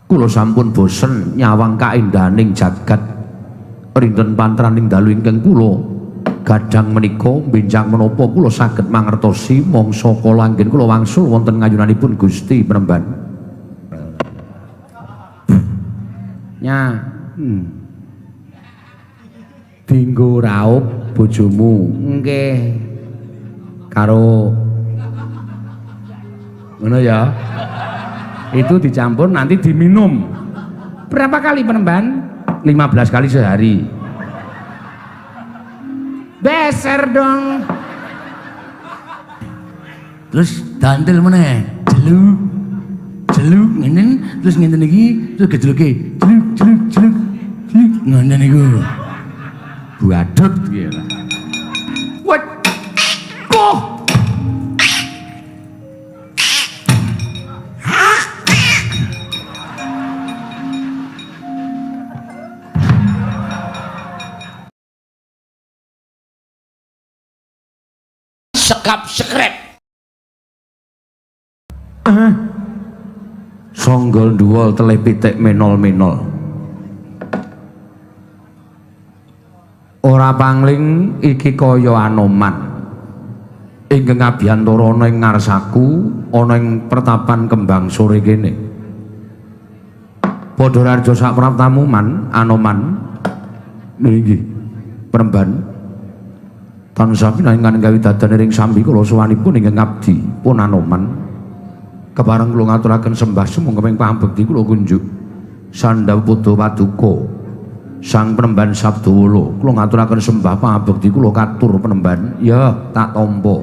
kula sampun bosen nyawang kaendahaning jagat rinten pantraning dalu ingkang kula gadhang menika benjang menapa kula saged mangertosi mangsa kala anggen kula wangsul wonten ngayunanipun Gusti Penemban. Nya dinggo raup bojomu nggih karo ngono ya. Itu dicampur nanti diminum. Berapa kali Penemban? 15 kali sehari. Beser dong. Terus dantel meneh. Jeluk ngene terus ngenten iki terus gejeluke. Jeluk ngono niku. Buadut gitu. Waduh. Sekap sekrep songgol duwol teleh pitik menol-menol ora pangling iki kaya Anoman ingkang abiyantara ana ing ngarsaku ana ing pertapan kembang sore kene padha raja sak praptamu man Anoman nggih Penemban tansah pinangan gawe dadan ing sambi kula sowanipun ingkang ngabdi pun Anoman kepareng kula ngaturaken sembah sumung keping pambekti kula kunjuk Sandhawa Putra Paduka Sang Penemban Sabdawala kula ngaturaken sembah pambekti kula katur Penemban ya tak tampa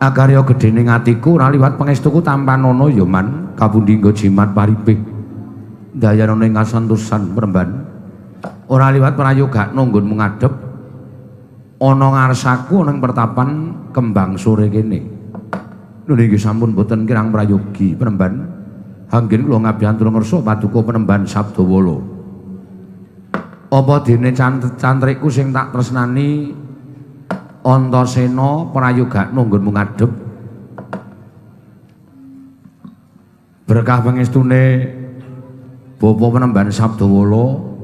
akarya gedhening atiku ora liwat pangestuku tampanana ya man kapundi nggo jimat paripih dayana ing kasantosan Penemban ora liwat prayoga nanggonmu ngadhep ana ngarsaku nang pertapan kembang sore kene. Nggih sampun boten kirang prayogi Penemban. Anggen kula ngabiyantura ngersa Paduka Penemban Sabdawala. Apa dene cantriku sing tak tresnani Antasena prayoga nanggonmu ngadhep. Berkah pangestune Bapa Penemban Sabdawala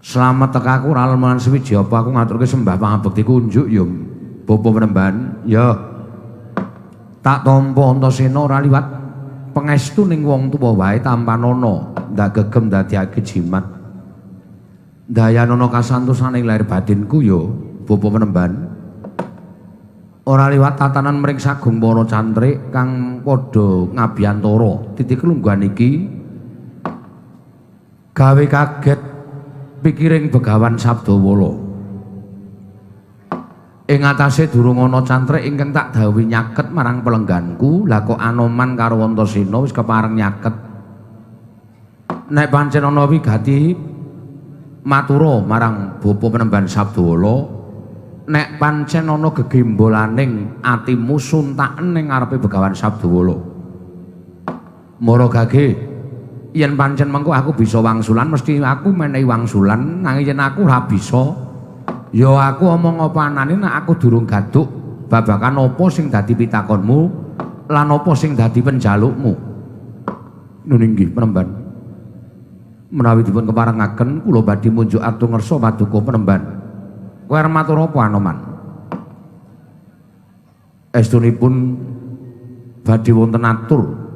selamat tekaku raleman suwiji apa aku ngaturke sembah pangabekti kunjuk ya Bapa Penemban ya tak tampa Antasena ora liwat pangestu ning wong tuwa wae tampanana ndak gegem dadiake jimat dayanana kasantosaning lahir batinku ya Bapa Penemban ora liwat tatanan mring sagung para cantrik kang padha ngabiyantara titik lungguhan iki gawe kaget pikiring Begawan Sabdawala ing atase durung ana cantrik ingkang tak dawuhi nyaket marang pelengganku lah kok Anoman karo Antasena wis kepareng nyaket nek pancen ana wigati matura marang Bapa Penemban Sabdawala nek pancen ana gegembolaning atimu suntaken ning ngarepe Begawan Sabdawala mara gage yen pancen mengko aku bisa wangsulan mesti aku menehi wangsulan nanging yen aku ora bisa ya aku omong apa anane nek aku durung gaduk babakan apa sing dadi pitakonmu lan apa sing dadi penjalukmu. Nggih Penemban menawi dipun keparengaken kula badhe munjuk atur ngersa Paduka Penemban kowe arep matur apa Anoman estunipun badhe wonten atur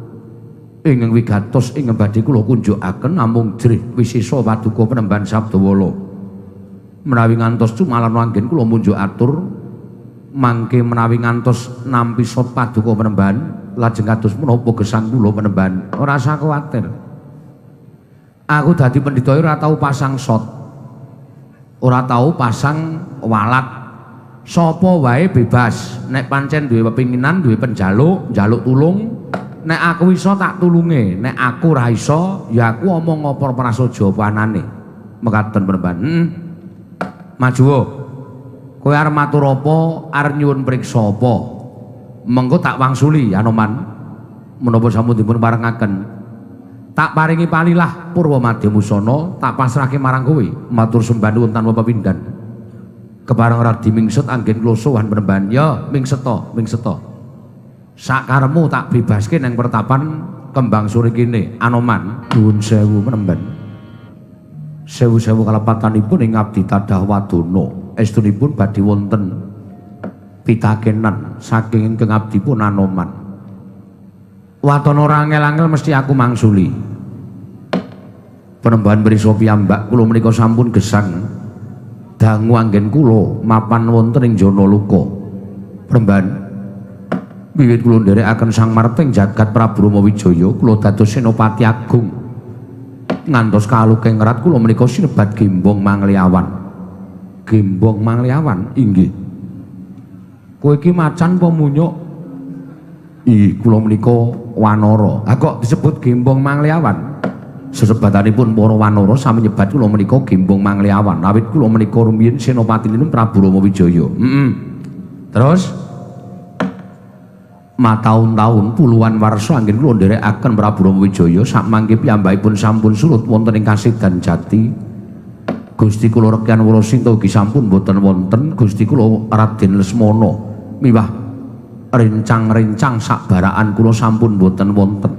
ingkang wigatos ingkang badhe kula kunjukaken namung jrih wisesa Paduka Penemban Sabdawala menawi ngantos cumalan anggen kula munjuk atur mangke menawi ngantos nampi sot Paduka Penemban lajeng kados menapa gesang kula Penemban ora usah kuwatir aku dadi pendhita ora tau pasang sot ora tau pasang walat sapa wae bebas nek pancen duwe pepinginan duwe penjaluk njaluk tulung nek aku iso tak tulunge nek aku ora iso ya aku omong apa prasaja apa anane mekaten Penemban maju kowe arep matur apa arep nyuwun priksa apa mengko tak wangsuli Anoman menapa sampun dipun parengaken tak paringi palilah Purwa Madyamusana tak pasrahke marang kowe matur sembah nuwun tanpa pepindhan kepareng radi mingset anggen kula sowan Penemban ya mingseta sakaremu tak bebaske nang pertapan kembang sore kene Anoman nuwun sewu menemben. Sewu-sewu kalepatanipun ing abdi tadah wadana estunipun badhe wonten pitakenan saking ingkang abdipun Anoman. Watana ora angel-angel mesti aku mangsuli. Penembahan prisa piyambak kula menika sampun gesang dangu anggen kula mapan wonten ing jana luka. Penembahan wiwit kula nderekaken Sang Marteng jagat Prabu Rama Wijaya kula dados senopati agung. Ngantos kalukeng ngerat kula menika sinebat Gembong Mangliawan. Gembong Mangliawan inggih. Kowe iki macan apa munyuk? Ih, kula menika wanara. Ha kok disebut Gembong Mangliawan? Sesebatanipun para wanara sami nyebat kula menika Gembong Mangliawan. Awit kula menika rumiyin senopatinipun Prabu Rama Wijaya. Terus mataun-taun puluhan warsa anggen kula nderekaken Prabu Rama Wijaya sakmangke piyambakipun sampun surut wonten ing Kasidan Jati. Gusti kula Rekyan Warasinta ugi sampun boten wonten. Gusti kula Raden Lesmana miwah rencang-rencang sakbaraan kula sampun boten wonten.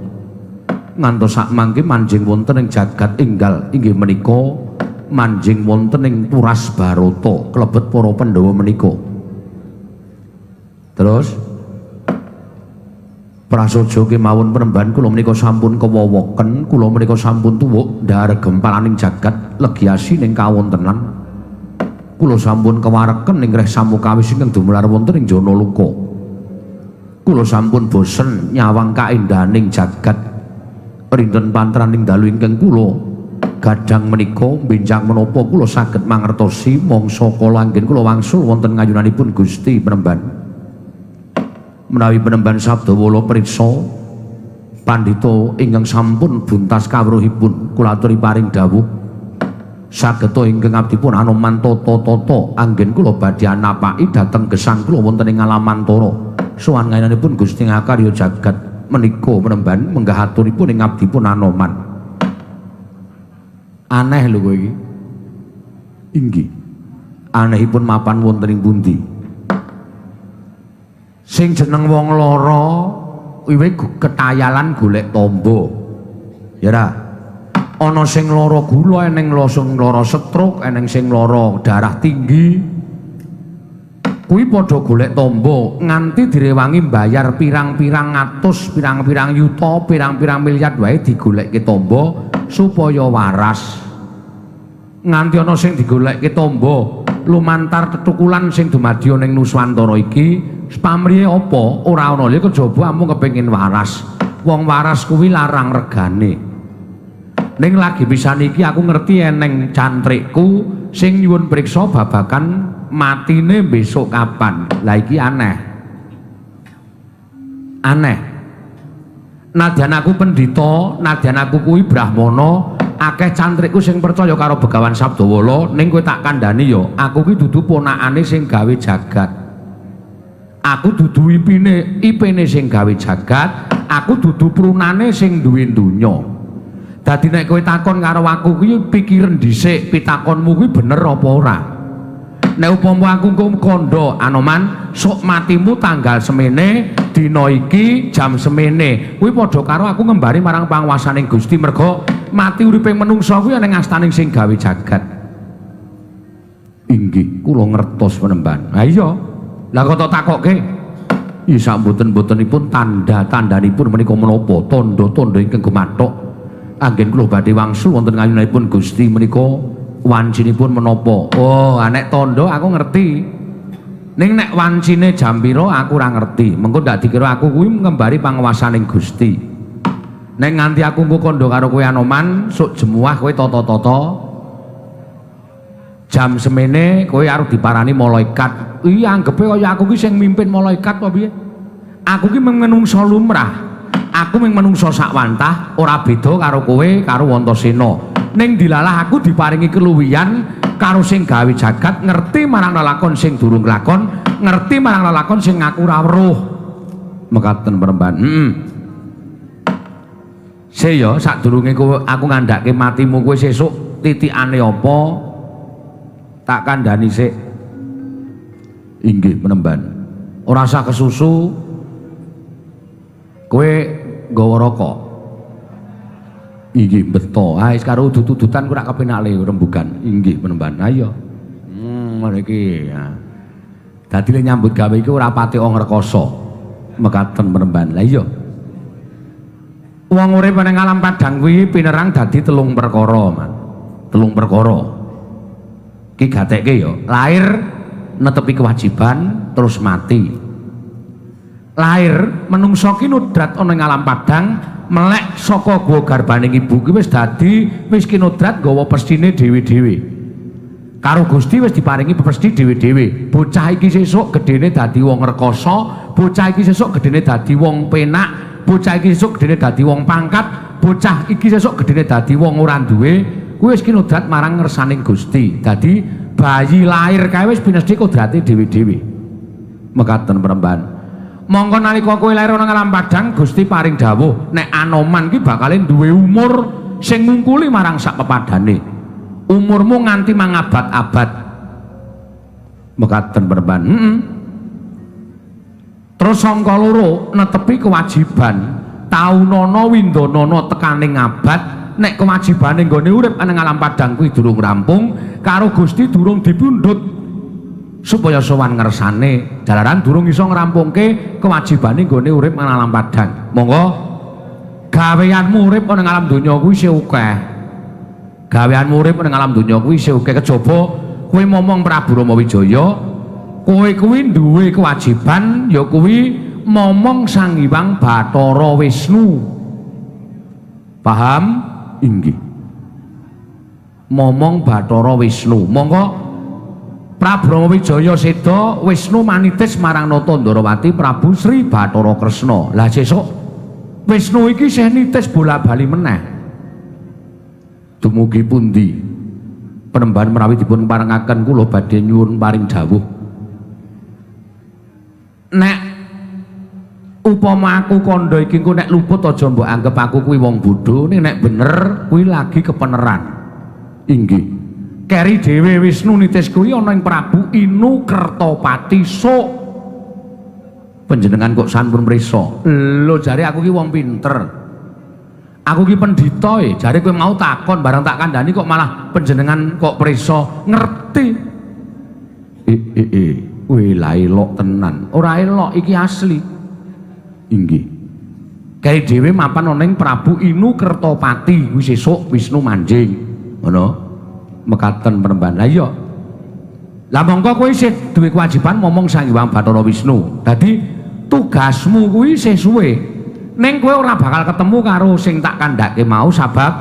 Ngantos sakmangke manjing wonten ing jagat enggal inggih menika manjing wonten ing Puras Barata klebet para Pandhawa menika. Terus prasaja kemawon penembahan kula menika sampun kewowoken, kula menika sampun tuwuk ndhar gempalaning jagat legiasi ning kawontenan. Kula sampun kewareken ing reh samukawis ingkang dumelar wonten ing jana luka. Kula sampun bosen nyawang kaendahaning jagat. Rinten pantraning dalu ingkang kula gadhang menika benjang menapa kula saged mangertosi mangsa kala anggen kula wangsul wonten ngayunanipun Gusti penembahan. Menawi penembahan Sabdawala priksa pandhita ingkang sampun buntas kawruhipun kula aturi paring dawuh sageta ingkang abdipun Anoman tata-tata anggen kula badhe anapaki dhateng gesang kula wonten ing Alamantara sowan ngayunanipun Gusti Ngakarya jagat menika penembahan menggah aturipun ing abdipun Anoman. Aneh lho kowe iki. Inggih. Anehipun mapan wonten ing pundi? Sing jeneng wong lara wiwit ketayalan golek tamba. Ya ra. Ana sing lara gula, eneng sing lara stroke, eneng sing lara darah tinggi. Kuwi padha golek tamba nganti direwangi mbayar pirang-pirang atus, pirang-pirang yuta, pirang-pirang miliar wae digolekke tamba supaya waras. Nganti ana sing digolekke tamba lumantar tetukulan sing dumadi ning Nuswantara iki pamrihe apa ora ana liya kejaba amung kepengin waras. Wong waras kuwi larang regane. Ning lagi pisan iki aku ngerti eneng cantrikku sing nyuwun priksa babakan matine besok kapan. Lah iki aneh. Aneh. Nadyan aku pendhita, nadyan aku kuwi brahmana, akeh cantrikku sing percaya karo Begawan Sabdawala, ning kowe tak kandhani ya, aku ki dudu ponakane sing gawe jagat. Aku dudu ipene sing gawe jagat, aku dudu prunane sing duwe donya. Dadi nek kowe takon karo aku kuwi pikiran dhisik, pitakonmu kuwi bener apa ora? Nek upama aku kandha Anoman, sok matimu tanggal semene, dina iki jam semene. Kuwi padha karo aku ngembari marang panguwasaning Gusti merga mati uriping menungsa kuwi ana ing astaning sing gawe jagat. Inggih, kula ngertos penembahan. Ha iya. Lah kok tak takokke? Iya sampun-mbotenipun tanda-tandanipun menika menapa? Tanda-tanda ingkang gumathok anggen kula badhe wangsul wonten ngayunanipun Gusti menika wancinipun menapa? Oh, nek tanda aku ngerti. Ning nek wancine jam pira aku ora ngerti. Mengko ndak dikira aku kuwi ngembari panguwasaning Gusti. Nek nganti aku engko kandha karo kowe Anoman, sok jemuah kowe tata-tata. Jam semene kowe arep diparani malaikat. Iya anggepe kaya aku ki sing mimpin malaikat apa piye? Aku ki menungsa lumrah. Aku mung menungsa sakwantah, ora beda karo kowe karo Wantasena. Ning dilalah aku diparingi keluwihan karo sing gawe jagat, ngerti marang lelakon sing durung lakon, ngerti marang lelakon sing ngaku ora weruh. Mekaten perempuan. Saya sadurunge kowe aku ngandhake matimu kowe sesuk titikane apa? Tak kandhani sik. Inggih penemban. Ora usah kesusu. Kowe nggawa rokok. Inggih beto. Ah karo udut-udutan ku rak kepenak le rembugan. Inggih penemban. Ayo. Mriki ya. Dadi le nyambut gawe iku ora pati ngrekoso. Mekaten penemban. Lah iya. Wong urip ning alam padang kuwi pinerang dadi telung perkara, Man. Telung perkara. Ki gatekke ya, lahir netepi kewajiban terus mati. Lahir menungso ki nudrat ana ing alam padang, melek saka guwa garbaning ibu ki wis dadi wis kinudrat nggawa pestine dhewe-dhewe. Karo Gusti wis diparingi pesti dhewe-dhewe. Bocah iki sesuk gedene dadi wong rekoso, bocah iki sesuk gedene dadi wong penak, bocah iki sesuk gedene dadi wong pangkat, bocah iki sesuk gedene dadi wong ora duwe, kuwi wis kinudrat marang ngersaning Gusti. Dadi bayi lahir kae wis pinesti kodrate dhewe-dhewe. Mekaten peremban. Monggo nalika kowe lair ana alam padang Gusti paring dawuh nek Anoman ki bakal duwe umur sing ngungkuli marang sak pepadane. Umurmu nganti mangabad-abad. Mekaten peremban. Terus sangka loro netepi kewajiban taunana windanana tekaning abad nek kewajibane nggone urip ning alam padang kuwi durung rampung karo Gusti durung dipundhut supaya sowan ngersane jalaran durung iso ngrampungke kewajibane nggone urip ning alam padang. Monggo gaweanmu urip ning alam donya kuwi isih akeh. Gaweanmu urip ning alam donya kuwi isih akeh kejaba kowe momong Prabu Ramawijaya, kowe kuwi duwe kewajiban ya kuwi momong Sang Hyang Bathara Wisnu. Paham? Inggih. Momong Bathara Wisnu. Monggo Prabu Ramawijaya seda Wisnu manitis marang Natandrawati Prabu Sri Bathara Kresna. Lah sesuk Wisnu iki isih nitis bola-bali meneh. Dumugi pundi penemban menawi dipun parengaken kula badhe nyuwun paring dawuh. Nek upama aku kandha iki engko nek luput aja mbok anggap aku kuwi wong bodho, ning nek bener kuwi lagi kepeneran. Inggih. Keri dhewe Wisnu nitis kuwi ana ing Prabu Inu Kertapati sok. Panjenengan kok sampun mrisa. Lho jare aku ki wong pinter. Aku ki pendhita jare kowe mau takon bareng tak kandhani kok malah panjenengan kok prisa ngerti. Wih lah elok tenan. Ora elok iki asli. Inggih. Kae dhewe mapan ana ing Prabu Inu Kertapati kuwi sesuk Wisnu manjing. Ngono. Mekaten penemban. Lah iya. Lah mongko kowe isih duwe kewajiban ngomong Sang Hyang Bathara Wisnu. Dadi tugasmu kuwi isih suwe. Ning kowe ora bakal ketemu karo sing tak kandhake mau sabab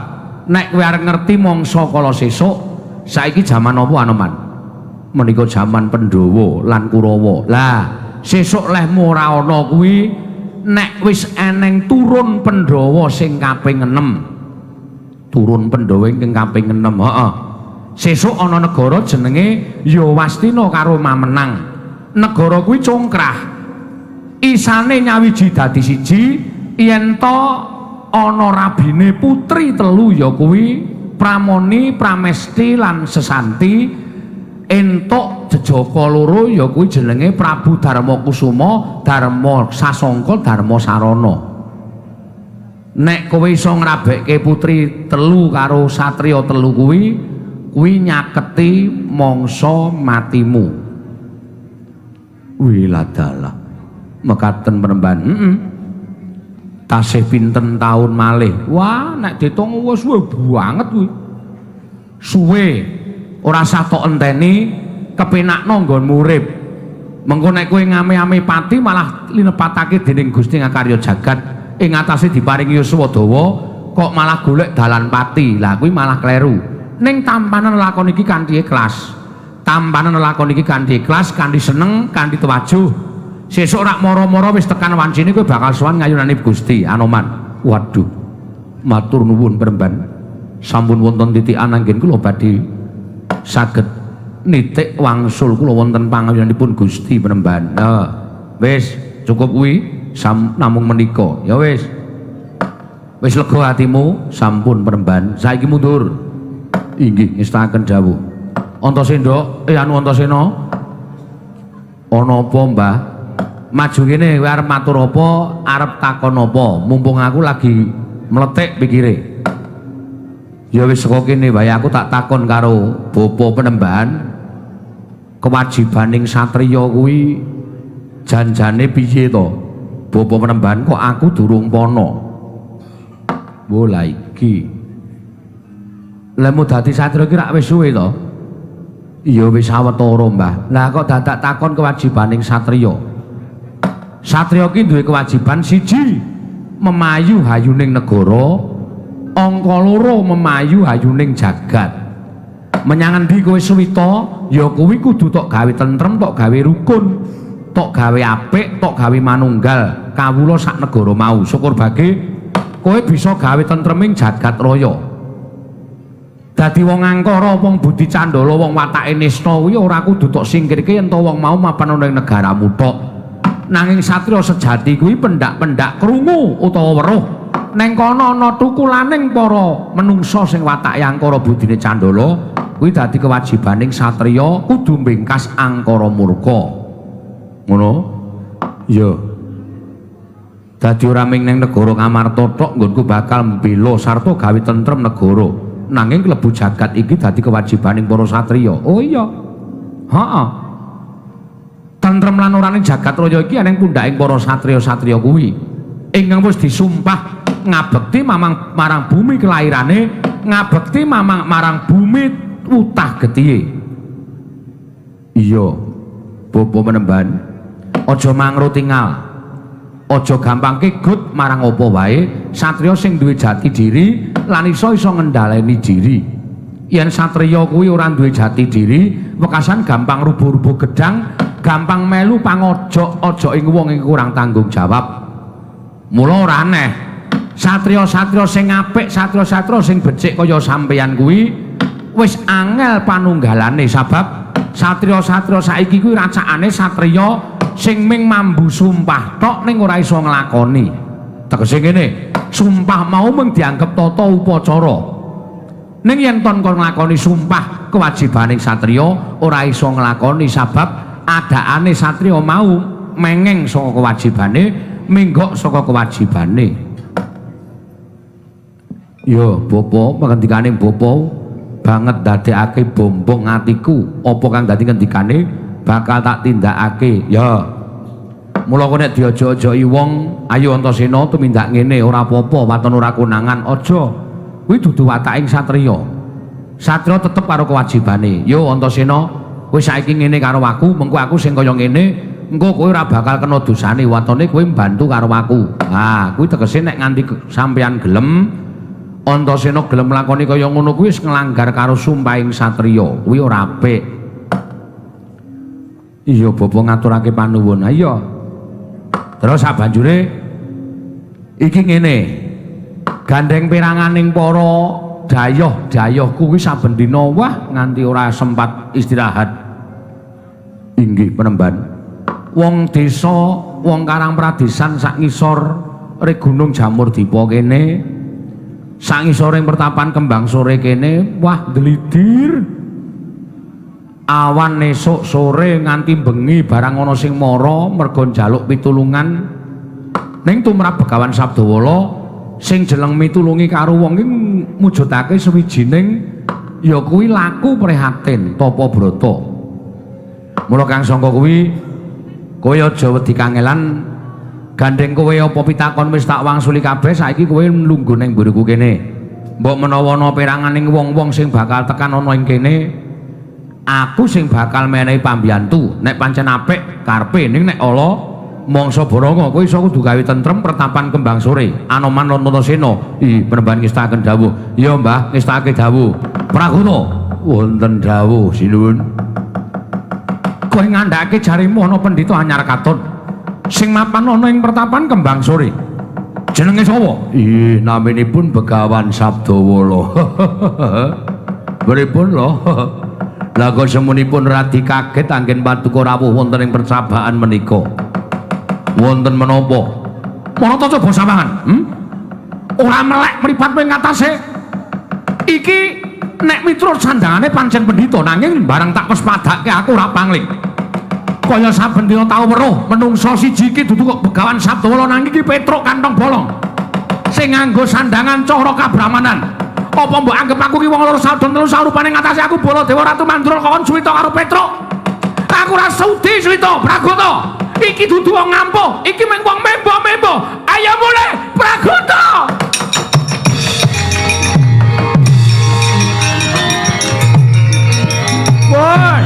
nek kowe arep ngerti mangsa kala sesuk saiki jaman apa Anoman? Menika jaman Pandhawa lan Kurawa. Lah sesuk lehmu ora ana kuwi nek wis eneng turun Pandhawa sing kaping 6. Turun Pandhawa ing kaping 6. Heeh. Sesuk ana negara jenenge Yawastina karo Mamenang. Negara kuwi congkrah. Isane nyawiji dadi siji. Yen to ana rabine putri telu ya kuwi Pramoni, Pramesti lan Sesanti, entuk jejaka loro ya kuwi jenenge Prabu Darmakusuma, Darma Sasangka, Darma Sarana. Nek kowe iso ngrabekke putri telu karo satriya telu kuwi nyaketi mangsa matimu. Wiladalah. Mekaten penemban. Tasih pinten taun malih. Wah, nek ditung wis suwe banget kuwi. Suwe. Ora sah tok enteni kepenakno nggonmu urip. Mengko nek kowe ngame-ame pati malah linepatake dening Gusti ngakarya jagat ing atase diparingi yuswa dawa kok malah golek dalan pati. Lah kuwi malah kleru. Ning tampanan lakon iki kanthi ikhlas. Tampanan lakon iki kanthi ikhlas, kanthi seneng, kanthi tawajuh. Sesuk rak moro-moro wis tekan wancine kowe bakal sowan ngayunane Gusti Anoman. Waduh. Matur nuwun peremban. Sampun wonten titikan anggen kula badhe saged nitik wangsul kula wonten pangayunanipun Gusti peremban. Nah, wis cukup kuwi namung menika. Ya wis. Wis lega atimu sampun peremban. Saiki mundur. Inggih ngestaken dawuh. Antasena, Antasena. Ana apa, Mbah? Maju kene kowe arep matur apa, arep takon apa? Mumpung aku lagi meletik pikire. Ya wis saka kene wae aku tak takon karo Bapa Penemban. Kewajibaning satriya kuwi janjane piye to? Bapa Penemban kok aku durung pono. Bola iki. Lemu dadi satriya ki rak wis suwe to? Iya wis sawetara, Mbah. Lah kok dadak takon kewajibaning satriya. Satriya ki duwe kewajiban siji, memayu hayuning negara. Angka loro memayu hayuning jagat. Menyang endi kowe suwita, ya kuwi kudu tok gawe tentrem, tok gawe rukun, tok gawe apik, tok gawe manunggal kawula sak negara mau. Syukur bage kowe bisa gawe tentreming jagat raya. Dadi wong angkara, wong budi candala, wong watake nista kuwi ora kudu tok singkirke yen to wong mau mapan ana ing negaramu tok. Nanging satriya sejati kuwi pendak-pendak krungu utawa weruh neng kono ana tukulaning para menungsa sing watake angkara budine candala kuwi dadi kewajibaning satriya kudu mbengkas angkara murka. Ngono? Iya. Dadi ora ming ning negara Ngamarta tok nggonku bakal mbela sarta gawe tentrem negara. Nanging klebu jagat iki dadi kewajibaning para satriya. Oh iya. Heeh. Tentrem lan oraning jagat raya iki ana ing pundhaking para satriya-satriya kuwi. Ingkang wis disumpah ngabekti marang bumi kelairane, ngabekti marang bumi utah getihe. Iya, Bapa Penemban, aja mangro tinggal. Aja gampang kegut marang apa wae. Satriya sing duwe jati diri lan iso ngendhaleni diri. Yen satriya kuwi ora duwe jati diri, wekasan gampang rubuh-rubuh gedang, gampang melu pangojok aja ing wong ing kurang tanggung jawab. Mula ora aneh satriya-satriya sing apik, satriya-satriya sing becik kaya sampeyan kuwi wis angel panunggalane, sabab satriya-satriya saiki kuwi racakane satriya sing ming mambu sumpah tok ning ora iso nglakoni. Tegese ngene, sumpah mau mung dianggep tata upacara. Ning yen ton kon nglakoni sumpah kewajibaning satriya ora iso nglakoni, sabab adakane satriya mau mengeng saka kewajibane, minggok saka kewajibane. Ya Bapa, pangendikane Bapa banget dadekake bombong atiku. Apa kang dadi ngendikane bakal tak tindakake. Ya. Mula kok nek diojo-ojoki wong, ayo Antasena tumindak ngene, ora apa-apa, waton ora konangan, aja. Kuwi dudu wataking satriya. Satriya tetep karo kewajibane. Yo Antasena, kowe saiki ngene karo aku, mengko aku sing kaya ngene, engko kowe ora bakal kena dosane, watone kowe mbantu karo aku. Nah, kuwi tegese nek nganti sampeyan gelem, Antasena gelem nglakoni kaya ngono kuwi wis nglanggar karo sumpahing satriya. Kuwi ora apik. Iya, Bapa ngaturake panuwun. Ayo. Terus sabanjure iki ngene. Gandeng piranganing para dayoh-dayoh kuwi saben dina wah nganti ora sempat istirahat. Inggih Penemban. Wong desa, wong Karang Pradesan sak ngisor rek Gunung Jamur Dipa kene, sak ngisoring Pertapan Kembang Sore kene, wah delidir. Awan esuk sore nganti bengi barang ana sing mara merga njaluk pitulungan ning tumrap Begawan Sabdawala sing jeneng mitulungi karo wong iki mujudake sewijining ya kuwi laku prihatin tapa brata. Mula kang sangka kuwi kowe aja wedi kangelan, gandeng kowe apa pitakon wis tak wangsuli kabeh, saiki kowe nlungguh ning mburiku kene. Mbok menawa ana peranganing wong-wong sing bakal tekan ana ing kene, aku sing bakal menehi pambiyantu. Nek pancen apik karepe, ning nek ala mangsa baranga kowe iso kudu gawe tentrem Pertapan Kembang Sore. Anoman Antasena Penemban ngestakaken dawuh. Ya Mbah, ngestakake dawuh. Pragono wonten dawuh sinuwun. Kowe ngandhake jarimu ana pendhita anyar katon sing mapan ana ing Pertapan Kembang Sore. Jenenge sapa? Naminipun Begawan Sabdawala. Pripun lho? Lah kok semunipun radi kaget anggen paduka rawuh wonten ing percabaan menika. Wonten menapa? Menapa coba sampeyan? Ora melek mripat ing atase. Iki nek miturut sandangane pancen pendhita, nanging barang tak pespadake aku ora pangling. Kaya saben dina tau weruh menungsa siji iki dudu kok Begawan Sabdawala, nanging iki Petruk kantong bolong sing nganggo sandangan cara kabrahmanan. Apa mbok anggap aku ki wong loro sadon telu sarupane ngatasi aku Baladewa Ratu Mandura kawan Suwita karo Petruk. Aku ora sudi Suwita, Pragoto. Iki dudu wong ngampuh, iki mung wong membo-membo. Ayo mulai, Pragoto. Woi.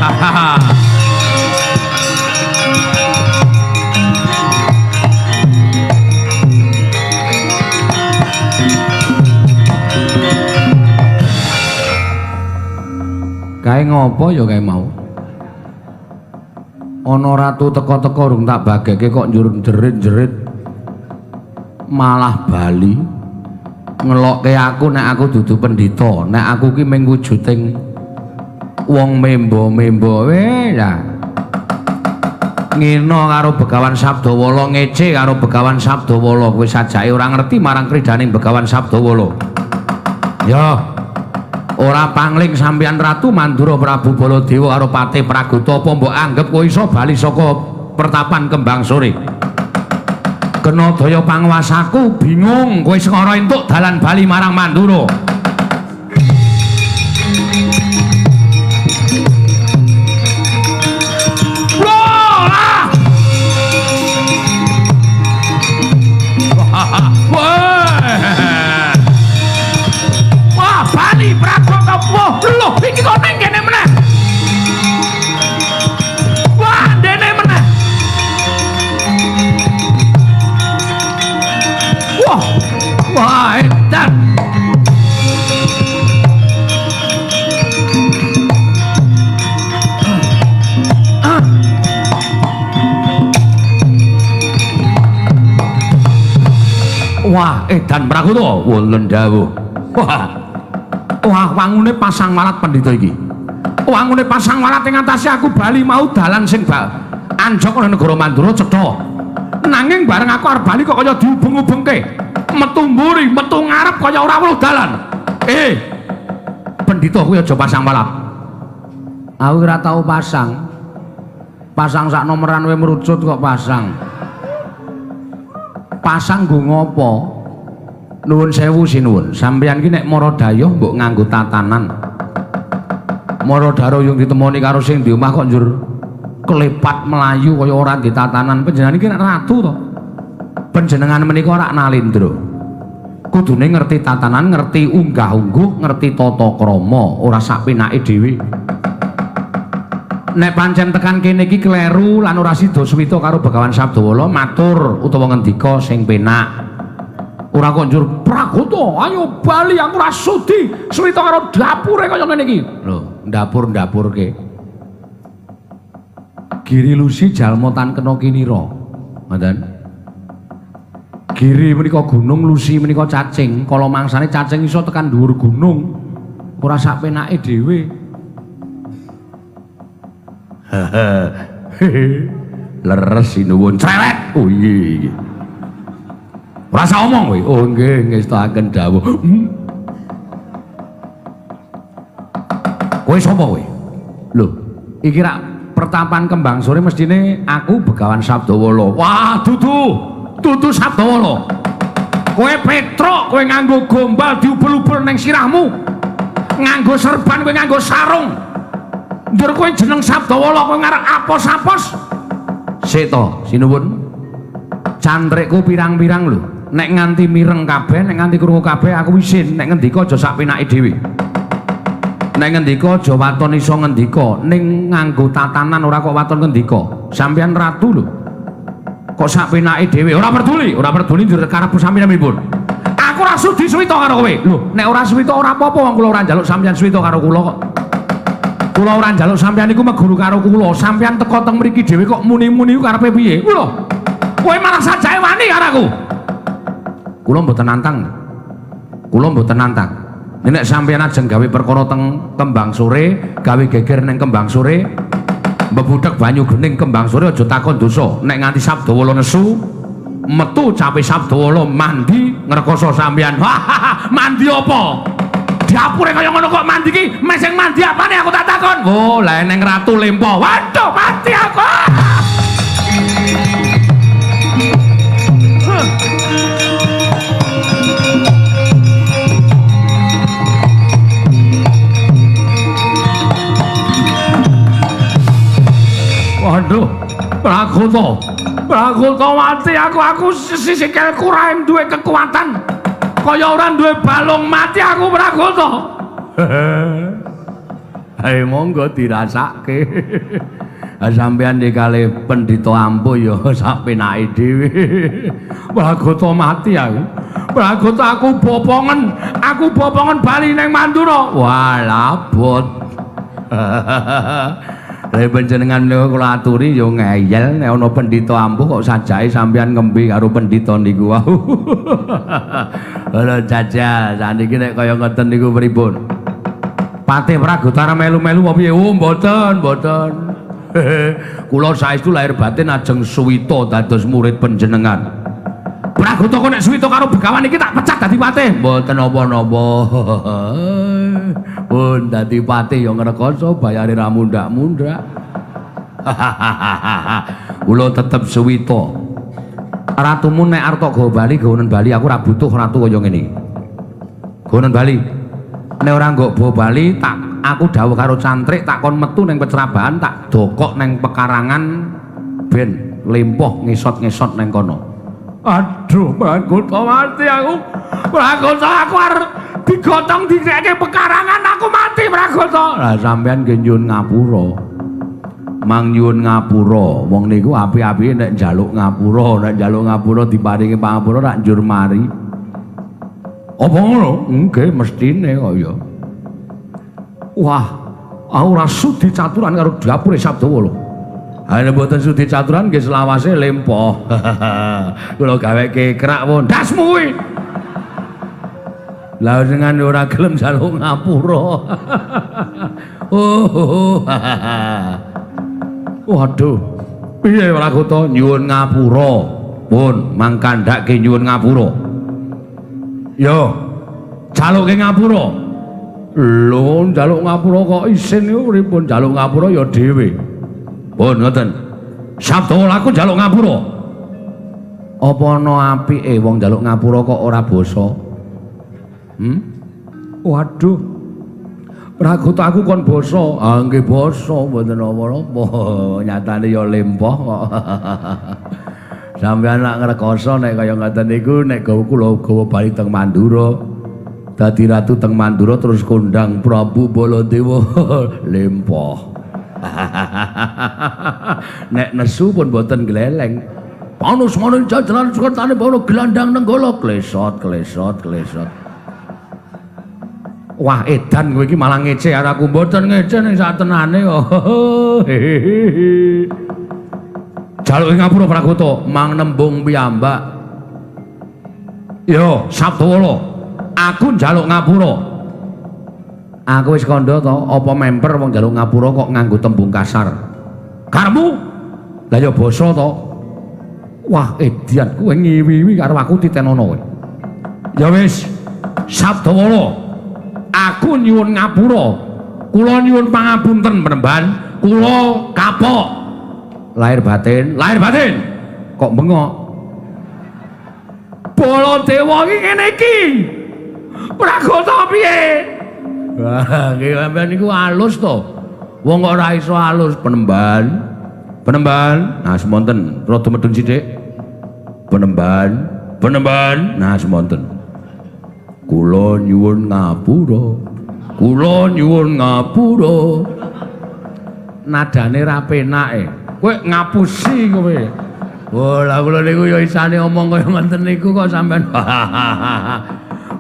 Kae ngopo ya kae mau? Ana ratu teka-teka rung tak bageke kok njur jerit-jerit. Malah bali ngelokke aku nek aku dudu pendhita, nek aku ki mung wujuding wong membo-membo lah. Ngina karo Begawan Sabdawala, ngece karo Begawan Sabdawala, kowe sajake ora ngerti marang kridaning Begawan Sabdawala. Ya ora pangling sampeyan Ratu Mandura Prabu Baladewa karo Patih Pragoto apa mbok anggap kowe iso bali saka pertapan Kembang Sore. Kena daya panguwasaku bingung kowe sing ora entuk dalan bali marang Mandura. Loh, iki kok ning kene meneh. Wah, dene meneh. Wah. Wah, edan. Wah, edan Pragoto, wonten dawuh. Wah, wangune pasang walat pendhita iki. Wangune pasang walat ing atase aku bali mau dalan sing anjok ana negara Mandura cetha. Nanging bareng aku arep bali kok kaya diubeng-ubengke. Metu mburi, metu ngarep kaya ora weruh dalan. Pendhita kuwi aja pasang walat. Aku ora tau pasang. Pasang sak nomeran kowe merucut kok pasang. Pasang nggo ngopo? Nuwun sewu sinuwun, sampeyan ki nek mara dayuh mbok nganggo tatanan. Mara darayung ditemoni karo sing di omah kok njur klepat melayu kaya ora di tatanan. Panjenengan iki nek ratu to. Panjenengan menika ora nalindra. Kudune ngerti tatanan, ngerti unggah-ungguh, ngerti tata krama, ora sak penake dhewe. Nek pancen tekan kene iki kleru lan ora sida suwita karo Begawan Sabdawala, matur utawa ngendika sing penak. Ora kok njur Pragoto, ayo bali aku ora sudi suwita karo dapure kaya ngene iki. Lho, ndapur-ndapurke. Giri Lusi jalma tan kena kinira. Ngoten. Giri menika gunung, Lusi menika cacing. Kala mangsane cacing iso tekan dhuwur gunung. Ora sak penake dhewe. Leres sinuwun cerewet. Oh iya. Ora usah omong kowe. Oh nggih, ngestaken dawuh. Kowe sapa kowe? Lho, iki rak pertapan Kembang Sore mestine aku Begawan Sabdawala. Wah, dudu Sabdawala. Kowe Petruk, kowe nganggo gombal diubel-ubel ning sirahmu. Nganggo serban, kowe nganggo sarung. Njur kowe jeneng Sabdawala, kowe ngarep apos-apos. Sik to, sinuwun. Cantrikku pirang-pirang lho. Nek nganti mireng kabeh, nek nganti krungu kabeh aku isin, nek ngendika aja sak penake dhewe. Nek ngendika aja waton iso ngendika, ning nganggo tatanan ora kok waton ngendika. Sampeyan ratu lho. Kok sak penake dhewe, ora peduli njur karep sampeyan pripun. Aku ora sudi suwita karo kowe. Lho, nek ora suwita ora apa-apa wong kula ora njaluk sampeyan suwita karo kula kok. Kula ora njaluk sampeyan iku meguru karo kula. Sampeyan teko teng mriki dhewe kok muni-muni karepe piye? Lho. Kowe malah sajake wani karo aku. Kula mboten nantang. Nek sampeyan ajeng gawe perkara teng Kembang Sore, gawe geger ning Kembang Sore, mbebudhek banyu gening Kembang Sore aja takon dosa. Nek nganti Sabdawala nesu, metu cape Sabdawala mandi ngrekoso sampeyan. Mandi apa? Dapure kaya ngono kok mandi ki, mesing mandi apane aku tak takon. Oh, lah ning Ratu Lempo. Waduh, mati aku. Waduh, Prakuta mati aku sikilku ra duwe kekuatan. Kaya ora duwe balung mati aku Prakuta. Ayo monggo dirasake. Sampeyan dikali Pendhita Ampuh ya sak penake dhewe. Prakuta mati aku. Prakuta aku bopongen bali ning Mandura. Walah bot. Lha panjenengan kula aturi ya ngeyel nek ana Pendhita Ampuh kok sajake sampeyan ngembe karo pendhita niku wau. Lha jajal saniki nek kaya ngoten niku pripun? Patih Praguta melu-melu apa piye? Oh mboten. Kula saestu lahir batin ajeng suwita dados murid panjenengan. Praguta kok nek suwita karo Begawan iki tak pecat dadi patih. Mboten napa-napa. Pun dadi patih ya ngrekoso bayare ra mundak-mundak. Kula tetep suwita. Ratumu nek arep gawa Bali, gawonen Bali aku ora butuh ratu kaya ngene. Gawonen Bali. Nek ora nggo bawa Bali tak aku dawuh karo cantrik tak kon metu ning pecrabahan tak dokok ning pekarangan ben lempoh ngesot-ngesot ning kono. Aduh, Prakuta mati aku. Prakuta aku arep digotong dikeke pekarangan aku mati Prakuta. Lah sampean nggih nyuwun ngapura. Mang nyuwun ngapura. Wong niku api-apike nek njaluk ngapura diparingi pangapura rak njur mari. Apa ngono? Nggih, mestine kok ya. Wah, aku ora sudi caturan karo dapure Sabdawala. Ha nek mboten sudi caturan nggih selawase lempoh. Kula gawe kekrak pun dasmu kuwi. Lah dengan ora gelem njaluk ngapura. Waduh. Piye Prakuta nyuwun ngapura? Pun mangkandhake nyuwun ngapura. Yo, jaluke ngapura. Lho, njaluk ngapura kok isin niku pripun njaluk ngapura ya dhewe. Pun ngoten. Sabdawala aku njaluk ngapura. Apa ana apike wong njaluk ngapura kok ora basa? Waduh. Prakuta aku kon basa. Ah nggih basa mboten apa-apa. Nyatane ya lempoh kok. Sampeyan lak ngrekoso nek kaya ngoten niku nek kula gawa bali teng Mandura. Dadi ratu teng Mandura terus kondang Prabu Baladewa lempoh. Nek nesu pun mboten gleleng. Panos maning jajaran sukertane bawa gelandang nenggala klesot. Wah edan kowe iki malah ngece karo aku mboten ngece ning satenane kok. Jaluke ngapura Prakuta mang nembung piyambak. Yo Sabdawala, aku njaluk ngapura. Aku wis kandha to, apa memper wong njaluk ngapura kok nganggo tembung kasar. Karmu? Lah ya basa to. Wah, edian kowe ngiwi-wiwi karo aku titenono kowe. Ya wis, Sabdawala, aku nyuwun ngapura. Kula nyuwun pangapunten Penemban, kula kapok. Lahir batin. Kok bengok? Baladewa iki ngene iki. Prakuta piye? Wah, nggih sampeyan niku alus to. Wong kok ora iso alus Penemban. Nah, semonten rada medun sithik. Penemban. Nah, semonten. Kula nyuwun ngapura. Nadane ra penake. Kowe ngapusi kowe. Oh, lah kula niku ya isane omong kaya ngoten niku kok sampean.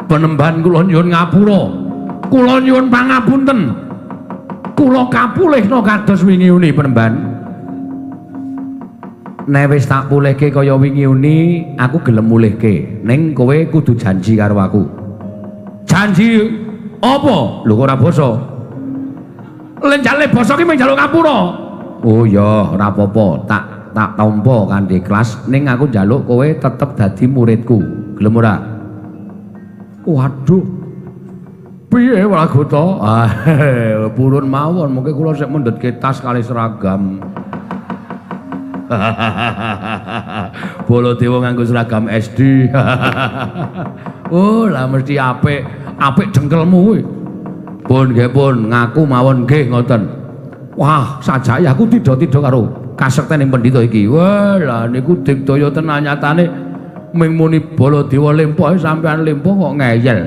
Penemban kula nyuwun ngapura. Kula nyuwun pangapunten. Kula kapulihna kados wingi uni Penemban. Nek wis tak pulihke kaya wingi uni, aku gelem mulihke. Ning kowe kudu janji karo aku. Janji apa? Lho kok ora basa. Lenjale basa ki mung njaluk ngapura. Oh ya, ora apa-apa. Tak tampa kanthi ikhlas ning aku njaluk kowe tetep dadi muridku. Gelem ora? Waduh. Piye Prakuta? Purun mawon, mengke kula sik mendhetke tas kali seragam. Baladewa nganggo seragam SD. Oh, lah mesti apik jengkelmu kuwi. Pun nggih pun ngaku mawon nggih ngoten. Wah, sajake aku tido-tido karo kasektening pendhita iki. Wah, lah niku digdaya tenan nyatane ming muni Baladewa lempoh sampean lempoh kok ngeyel.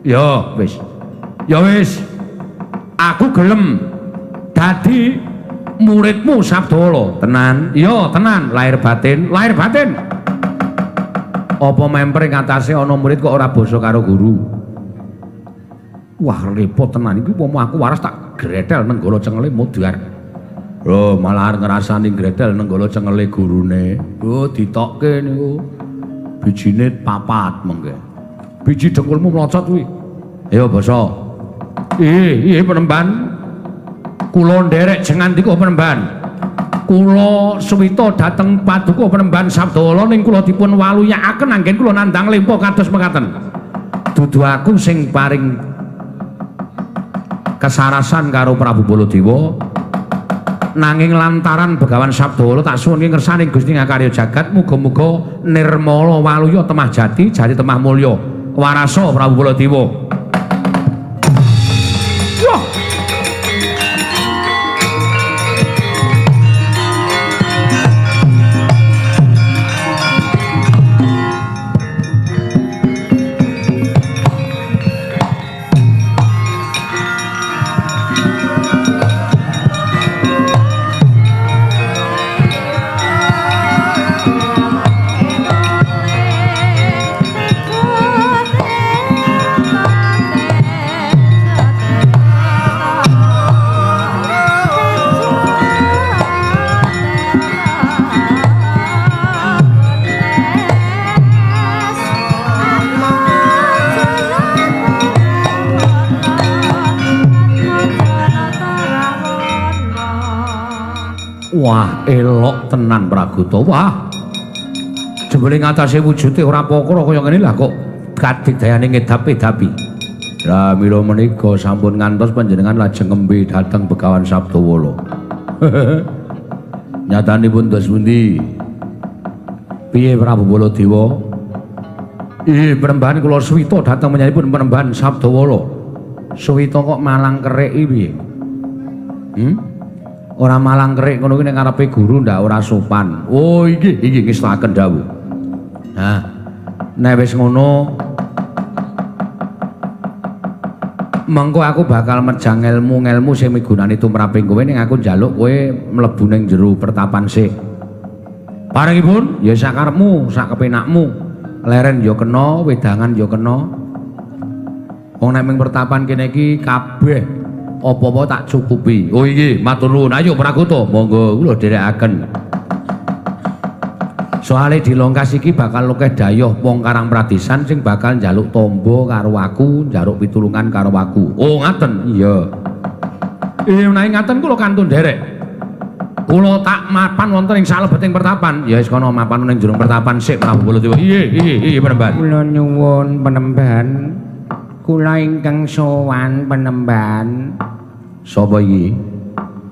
Ya wis. Ya wis. Aku gelem dadi muridmu Sabdawala. Tenan? Iya, tenan. Lahir batin, lahir batin. Apa memper ing atase ana murid kok ora basa karo guru? Wah, repot tenan iki umpama aku waras tak gretel nenggala cengele modar. Lho, malah ngrasani gretel nenggala cengele gurune. Oh, ditokke niku. Bijine 4 mengke. Biji dengkulmu mlocot kuwi. Ayo basa. Iya penemban. Kula nderek jengandika penemban. Kula suwita dhateng paduka penemban Sabdawala ning kula dipun waluyakaken anggen kula nandhang lempo kados mekaten. Dudu aku sing paring kesarasan karo Prabu Baladewa. Nanging lantaran Begawan Sabdawala tak suwun ngersani Gusti ngakarya jagat muga-muga nirmala waluya temah jati jari temah mulya warasa Prabu Baladewa. Wah, elok tenan Pragoto. Wah. Jebule ngatasé wujude ora pakara kaya ngene lah kok kadigdayane ngedap-edapi. Lah mila menika sampun ngantos panjenengan lajeng nembe dhateng Begawan Sabdawala. Nyatanipun dos pundi? Piye Prabu Baladewa? Penembahan kula suwita dhateng menyangipun penembahan Sabdawala. Suwita kok malang kerik piye? Ora malang kerik ngono kuwi ning ngarepe guru ndak ora sopan. Oh iki ngestaken dawuh. Nah, nek wis ngono mengko aku bakal merjang ilmu sing migunani tumraping kowe ning aku njaluk kowe mlebu ning jero pertapan sik. Parengipun ya sakarepmu, sak kepenakmu. Leren ya kena, wedangan ya kena. Wong nek ming pertapan kene iki kabeh apa-apa tak cukupi. Oh iki matur nuwun. Ayo Pragoto, monggo kula dherekaken. Soale di Longkas iki bakal akeh dayoh wong Karang Pradisan sing bakal njaluk tombo karo aku, njaluk pitulungan karo aku. Oh ngaten. Iya. Menawi ngaten kula kantun derek. Kula tak mapan wonten ing salebeting pertapan. Ya wis kono mapan ning jero pertapan sik Prabu Baladewa. Iya penemban. Kula nyuwun penemban. Kula ingkang sowan penemban. Sapa iki?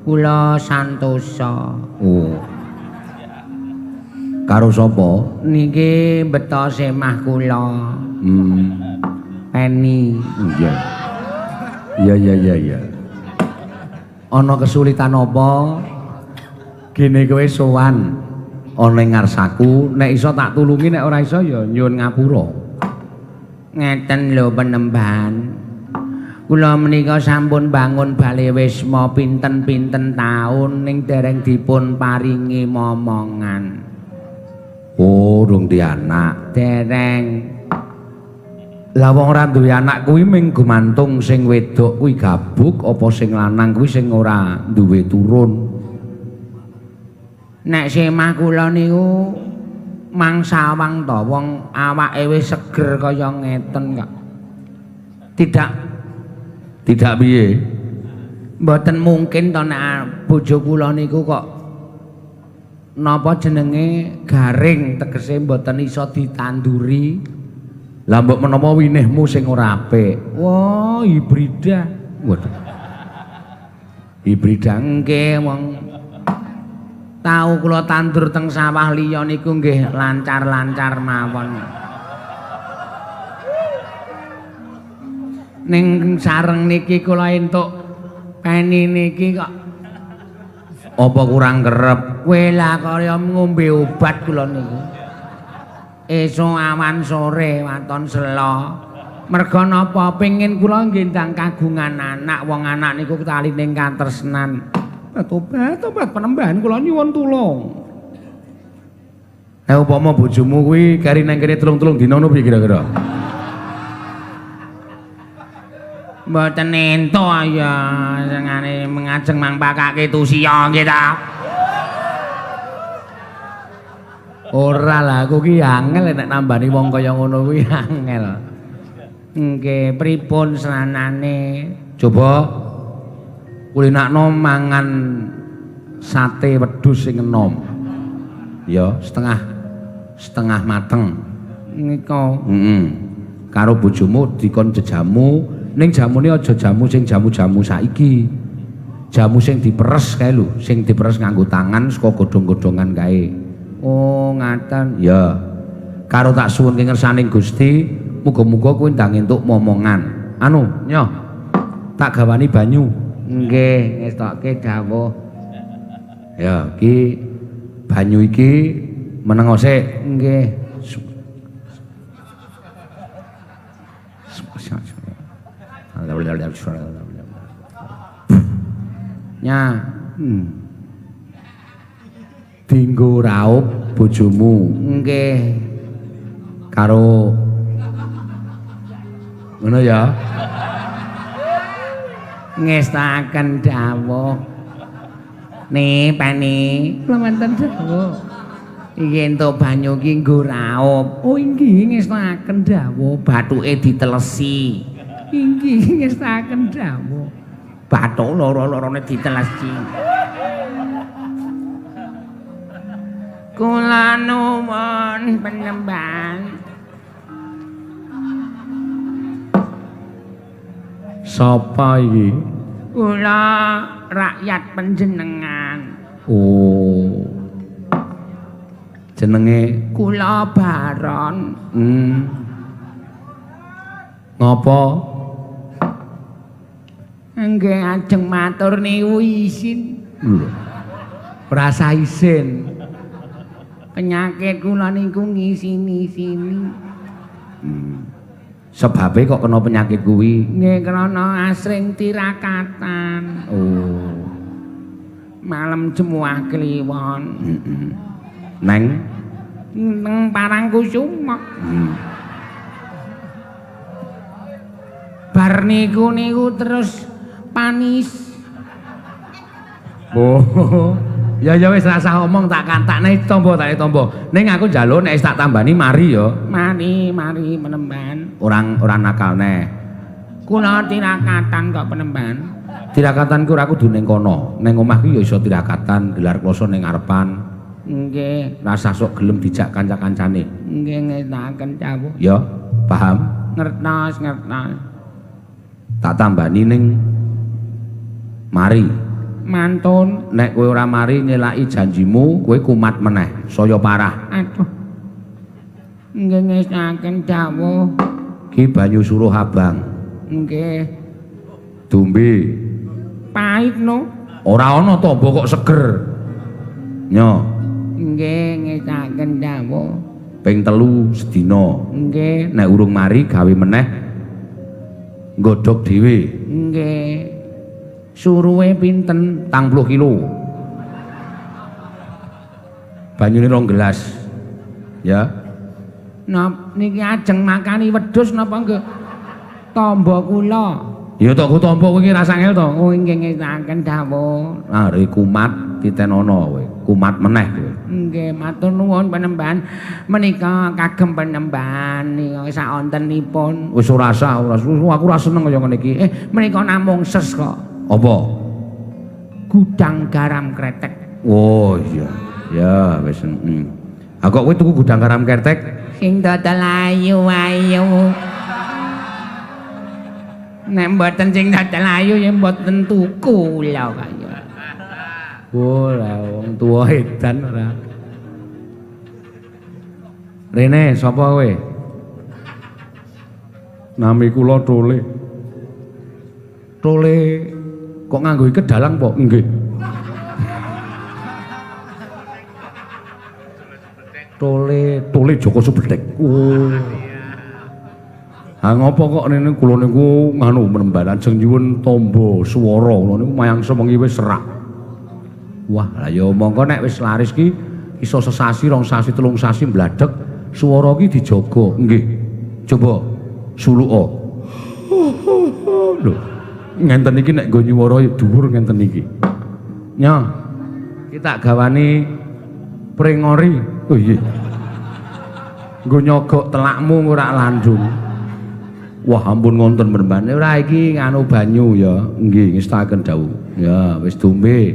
Kula Santosa. Oh. Karo sapa? Niki beto semah kula. Peni. Iya. Ana kesulitan apa? Gene kowe sowan ana ing ngarsaku, nek iso tak tulungi, nek ora iso ya nyuwun ngapura. Ngeten lho penemban. Kula menika sampun bangun bale wisma pinten-pinten taun ning dereng dipun paringi momongan. Oh, durung di anak. Dereng. Lah wong ora duwe anak kuwi ming gumantung sing wedok kuwi gabuk apa sing lanang kuwi sing ora duwe turun. Nek semah kula niku mangsawang to wong awake wis seger kaya ngeten kok. Tidak piye? Mboten mungkin to nek bojo kula niku kok napa jenenge garing tegese mboten iso ditanduri. Lah mbok menapa winihmu sing ora apik. Wah, hibrida. Waduh. Hibrida nggih wong tau kula tandur teng sawah liya niku nggih lancar-lancar mawon. Ning sareng niki kula entuk peni niki kok Apa kurang kerep? Kowe lah kaya ngombe obat kula niku. Esuk awan sore waton sela. Merga napa pengin kula nggih ndang kagungan anak, wong anak niku taline katresnan. Tobat penembahan kula nyuwun tulung. Upama bojomu kuwi kari nang kene telung-telung dina ngono piye kira-kira? Mboten ento ya sengane mengajeng mangpakake tusia nggih ta. Ora lah aku ki angel nek nambani wong kaya ngono kuwi angel. Nggih pripun seranane? Coba kulinakno mangan sate wedhus sing enom. Ya, setengah mateng. Nika. Karo bojomu dikon jejamu, ning jamune aja jamu sing jamu-jamu saiki. Jamu sing diperes kae lho, sing diperes nganggo tangan saka godhong-godhongan kae. Oh, ngaten. Ya. Karo tak suwunke ngersaning Gusti, muga-muga kuwi ndang entuk momongan. Anu, nyoh. Tak gawani banyu. Nggih, ngestokke dawuh. Ya, iki banyu iki menengo sik. Nggih. Nya. Dinggo raup bojomu. Nggih. Karo ngono ya. Ngestaken dawuh. Nih, Pani, kula wonten dawuh. Iki entuk banyu ki nggo raup. Oh, inggih ngestaken dawuh, bathuke ditelesi. Inggih ngestaken dawuh. Bathuk loro-lorone ditelesi. Kula nuwun penyembahan. Sapa iki? Kula rakyat panjenengan. Oh. Jenenge Kula Baron. Ngopo? Nggih ajeng matur niku isin. Lho. Rasa isin. Penyakit kula niku ngisini-sini. Sebabe kok kena penyakit kuwi? Nggih krana asring tirakatan. Oh. Malam jemuah kliwon. Neng Parangkusuma. Bar niku terus panis. Oh. Ya wis rasa omong tak kantakne tombo. Ning aku njaluk nek tak tambani mari ya. Mari penemban. Orang nakal neh. Kula tirakatan kok penemban. Tirakatan ku ora kudu ning kono. Ning omah ki ya iso tirakatan, gelar kloso ning ngarepan. Nggih. Rasa sok gelem dijak kanca-kancane. Nggih ngetaken dawuh. Ya, paham? Ngertos. Tak tambani ning mari. Mantun. Nek kowe ora mari nyelaki janjimu, kowe kumat meneh, saya parah. Aduh. Nggih ngestaken dawuh. Ki banyu suruh abang. Nggih. Dumbe. Pahit no. Ora ana tamba kok seger. Nyo. Nggih ngestaken dawuh. Ping 3 sedina. Nggih. Nek urung mari gawe meneh nggodhog dhewe. Nggih. Suruhe pinten? 40 kilo. Banyune 2 gelas. Ya. Napa niki ajeng makani wedhus napa nggih? Tamba kula. Ya tok ku tampa kowe iki rasa ngel to. Oh nggih ngestaken dawuh. Are kumat titenono kowe. Kumat meneh kowe. Nggih matur nuwun penemban. Menika kagem penemban nika saontenipun. Wis ora usah, aku ora seneng kaya ngene iki. Menika namung ses kok. Apa? Gudang garam kretek. Oh iya. Ya wis. Ha kok kowe tuku gudang garam kretek? Sing dodol ayu-ayu. Nek mboten sing dodol ayu ya mboten tuku lho kaya. Oh, lah wong tuwa edan ora. Rene, sapa kowe? Nami kula Tole. Tole kok nganggo iket dalang po? Nggih. Tole Joko Subedhek. Oh. Ha ngopo kok rene kula niku nganu menemban ajeng nyuwun tamba swara kula niku mayang sewengi wis serak. Wah, lah ya mongko nek wis laris ki iso sesasi, rong sasi, telung sasi mbladeg swara ki dijaga. Nggih. Coba suluka. Lho. Ngenten iki nek nggo nyuwara dhuwur ngenten iki. Nya. Kita gawani pringori. Oh iya. Nggo nyogok telakmu ora landung. Wah ampun ngonten menemban. Ora iki nganu banyu ya. Nggih ngestaken dawuh. Ya wis dombe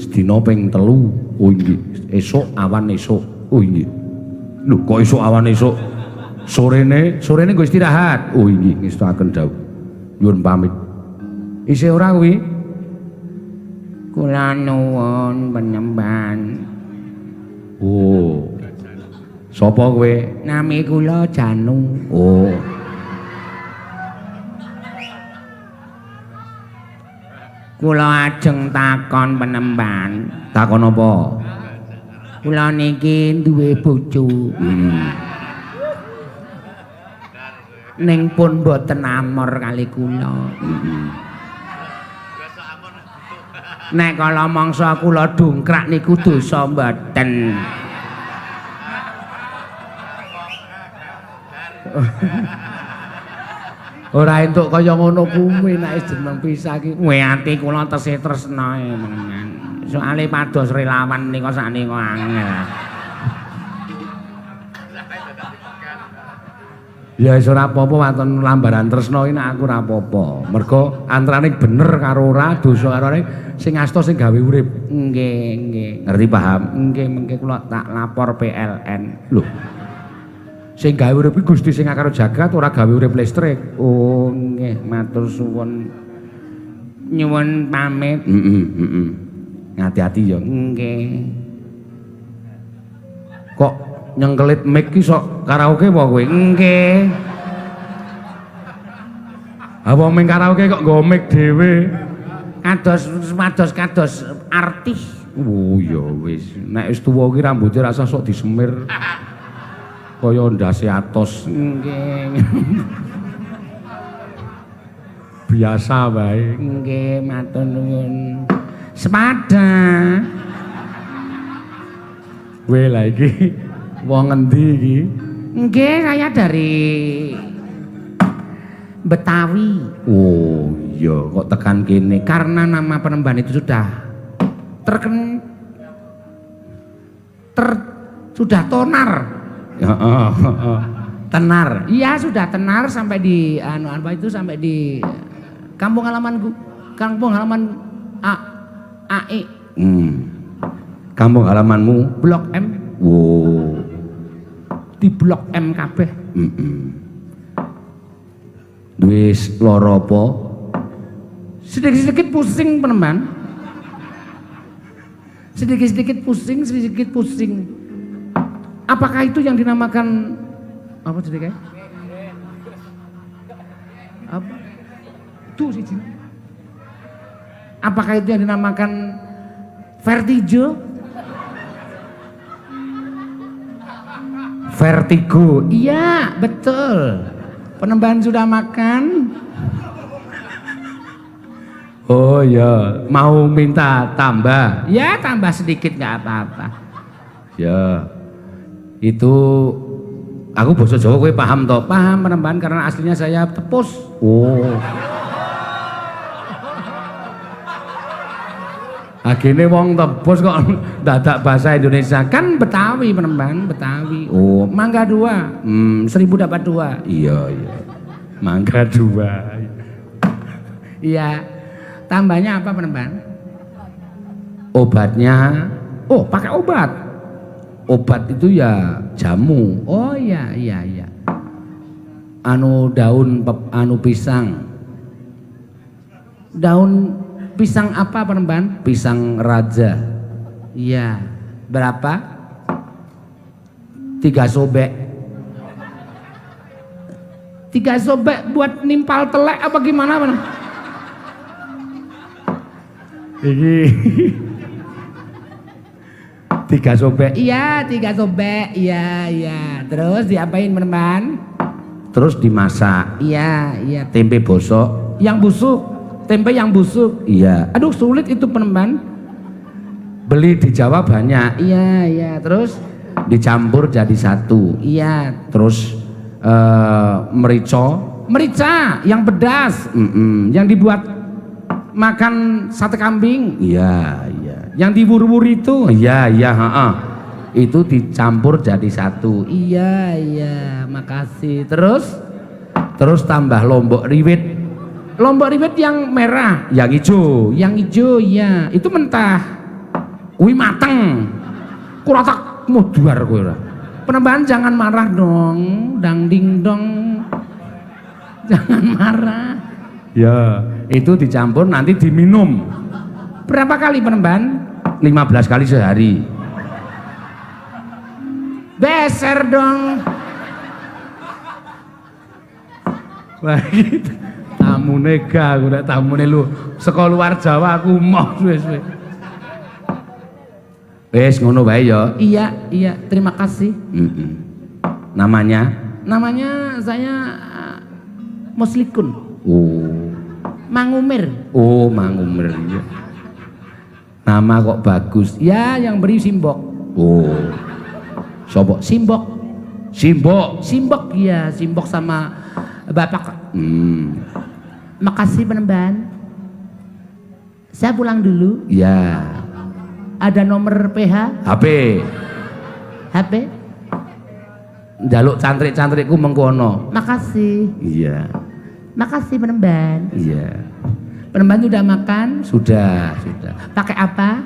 sedina ping 3. Oh nggih. Esuk awan esuk. Oh nggih. Lho kok esuk awan esuk? Sorene nggo istirahat. Oh nggih ngestaken dawuh. Nyuwun pamit. Isih ora kuwi? Kula nuwun penemban. Oh. Sapa kowe? Nami kula Janu. Oh. Kula ajeng takon penemban. Takon apa? Kula niki duwe bojo. Ning pun boten amor kali kula. Nek kala mangsa kula dongkrak niku dosa mboten. Ora entuk kaya ngono kuwi nek jeneng pisah iki. Kuwi ati kula tesih tresna menengan. Soale pados relawan nika saknika angel. Ya wis ora apa-apa wonten lambaran tresna iki nek aku ora apa-apa. Mergo antarane bener karo ora, dosa karo ora sing asta sing gawe urip. Nggih. Ngerti paham? Nggih mengke kula tak lapor PLN. Lho. Sing gawe urip iki Gusti sing karo jagat ora gawe urip listrik. Oh nggih matur suwun. Nyuwun pamit. Ngati-ati ya. Nggih. Kok nyengkelit mic ki sok karaoke apa kowe? Nggih. Apa ming karaoke kok nggo mic dhewe? Kados artis. Oh ya wis. Nek wis tuwa ki rambuté rasa sok disemir. Kaya ndase atos. Nggih. Biasa wae. Nggih, matur nuwun. Sepada. Kowe lha iki wong endi iki? Nggih, saya dari Betawi. Oh, iya kok tekan kene. Karena nama penemban itu sudah sudah tonar. Heeh. Tenar. Iya, sudah tenar sampai di sampai di kampung halamanku. Kampung halaman AI. Kampung halamanmu Blok M. Wow. Di Blok M kabeh. Wis lara apa? Sedikit-sedikit pusing penemban. Sedikit-sedikit pusing. Apakah itu yang dinamakan apa sedikit? Apa? Itu sih. Apakah itu yang dinamakan vertigo? Vertigo. Iya, betul. Penemban sudah makan? Oh ya, mau minta tambah? Ya, tambah sedikit nggak apa-apa. Ya, itu aku basa Jawa kowe paham toh? Paham penemban karena aslinya saya Tepus. Oh. Agene wong Tepus kok dadak bahasa Indonesia kan Betawi penemban, Betawi. Oh, Mangga 2. 1000 dapat 2. Iya. Mangga 2. Iya. Tambahnya apa penemban? Obatnya, Oh, pakai obat. obat itu ya jamu. Oh iya. Daun pisang. Daun pisang apa penemban? Pisang raja. Iya. Berapa? 3 sobek. 3 sobek buat nimpal telek apa gimana penemban? Iki 3 sobek. Iya, 3 sobek. Iya. Terus diapain Penemban? Terus dimasak. Iya. Tempe bosok. Yang busuk. Tempe yang busuk. Iya. Aduh, sulit itu Penemban. Beli di Jawa banyak. Iya. Terus Dicampur jadi satu. iya. Terus merica yang pedas. Yang dibuat makan sate kambing. Iya. Yang diburu-buru itu. Iya, heeh. Itu dicampur jadi satu. Iya. Makasih. Terus tambah lombok riwit. Lombok riwit yang merah, Yang hijau. yang hijau, ya. Itu mentah. Kuwi mateng. Kuratak muduar kowe ora. Penemban jangan marah dong, dang ding dong. Jangan marah. Ya, itu dicampur nanti diminum. Berapa kali Penemban? 15 kali sehari. Beser dong. Wah gitu. Tamune gak, aku nek tamune lu saka luar Jawa aku moh suwe-suwe. Wes ngono wae ya. Iya, terima kasih. Namanya saya Muslikun. Oh. Mangumir. Oh, Mangumir ya. Nama kok bagus. Ya, yang beri Simbok. Oh. Sopo? Simbok. Simbok, iya, Simbok sama Bapak. Makasih Penemban. Saya pulang dulu. Ya. Ada nomor PH? HP? Njaluk cantrik-cantrikku mengkono. Makasih. Iya. Makasih Penemban. Iya. Penemban sudah makan? Sudah. Pakai apa?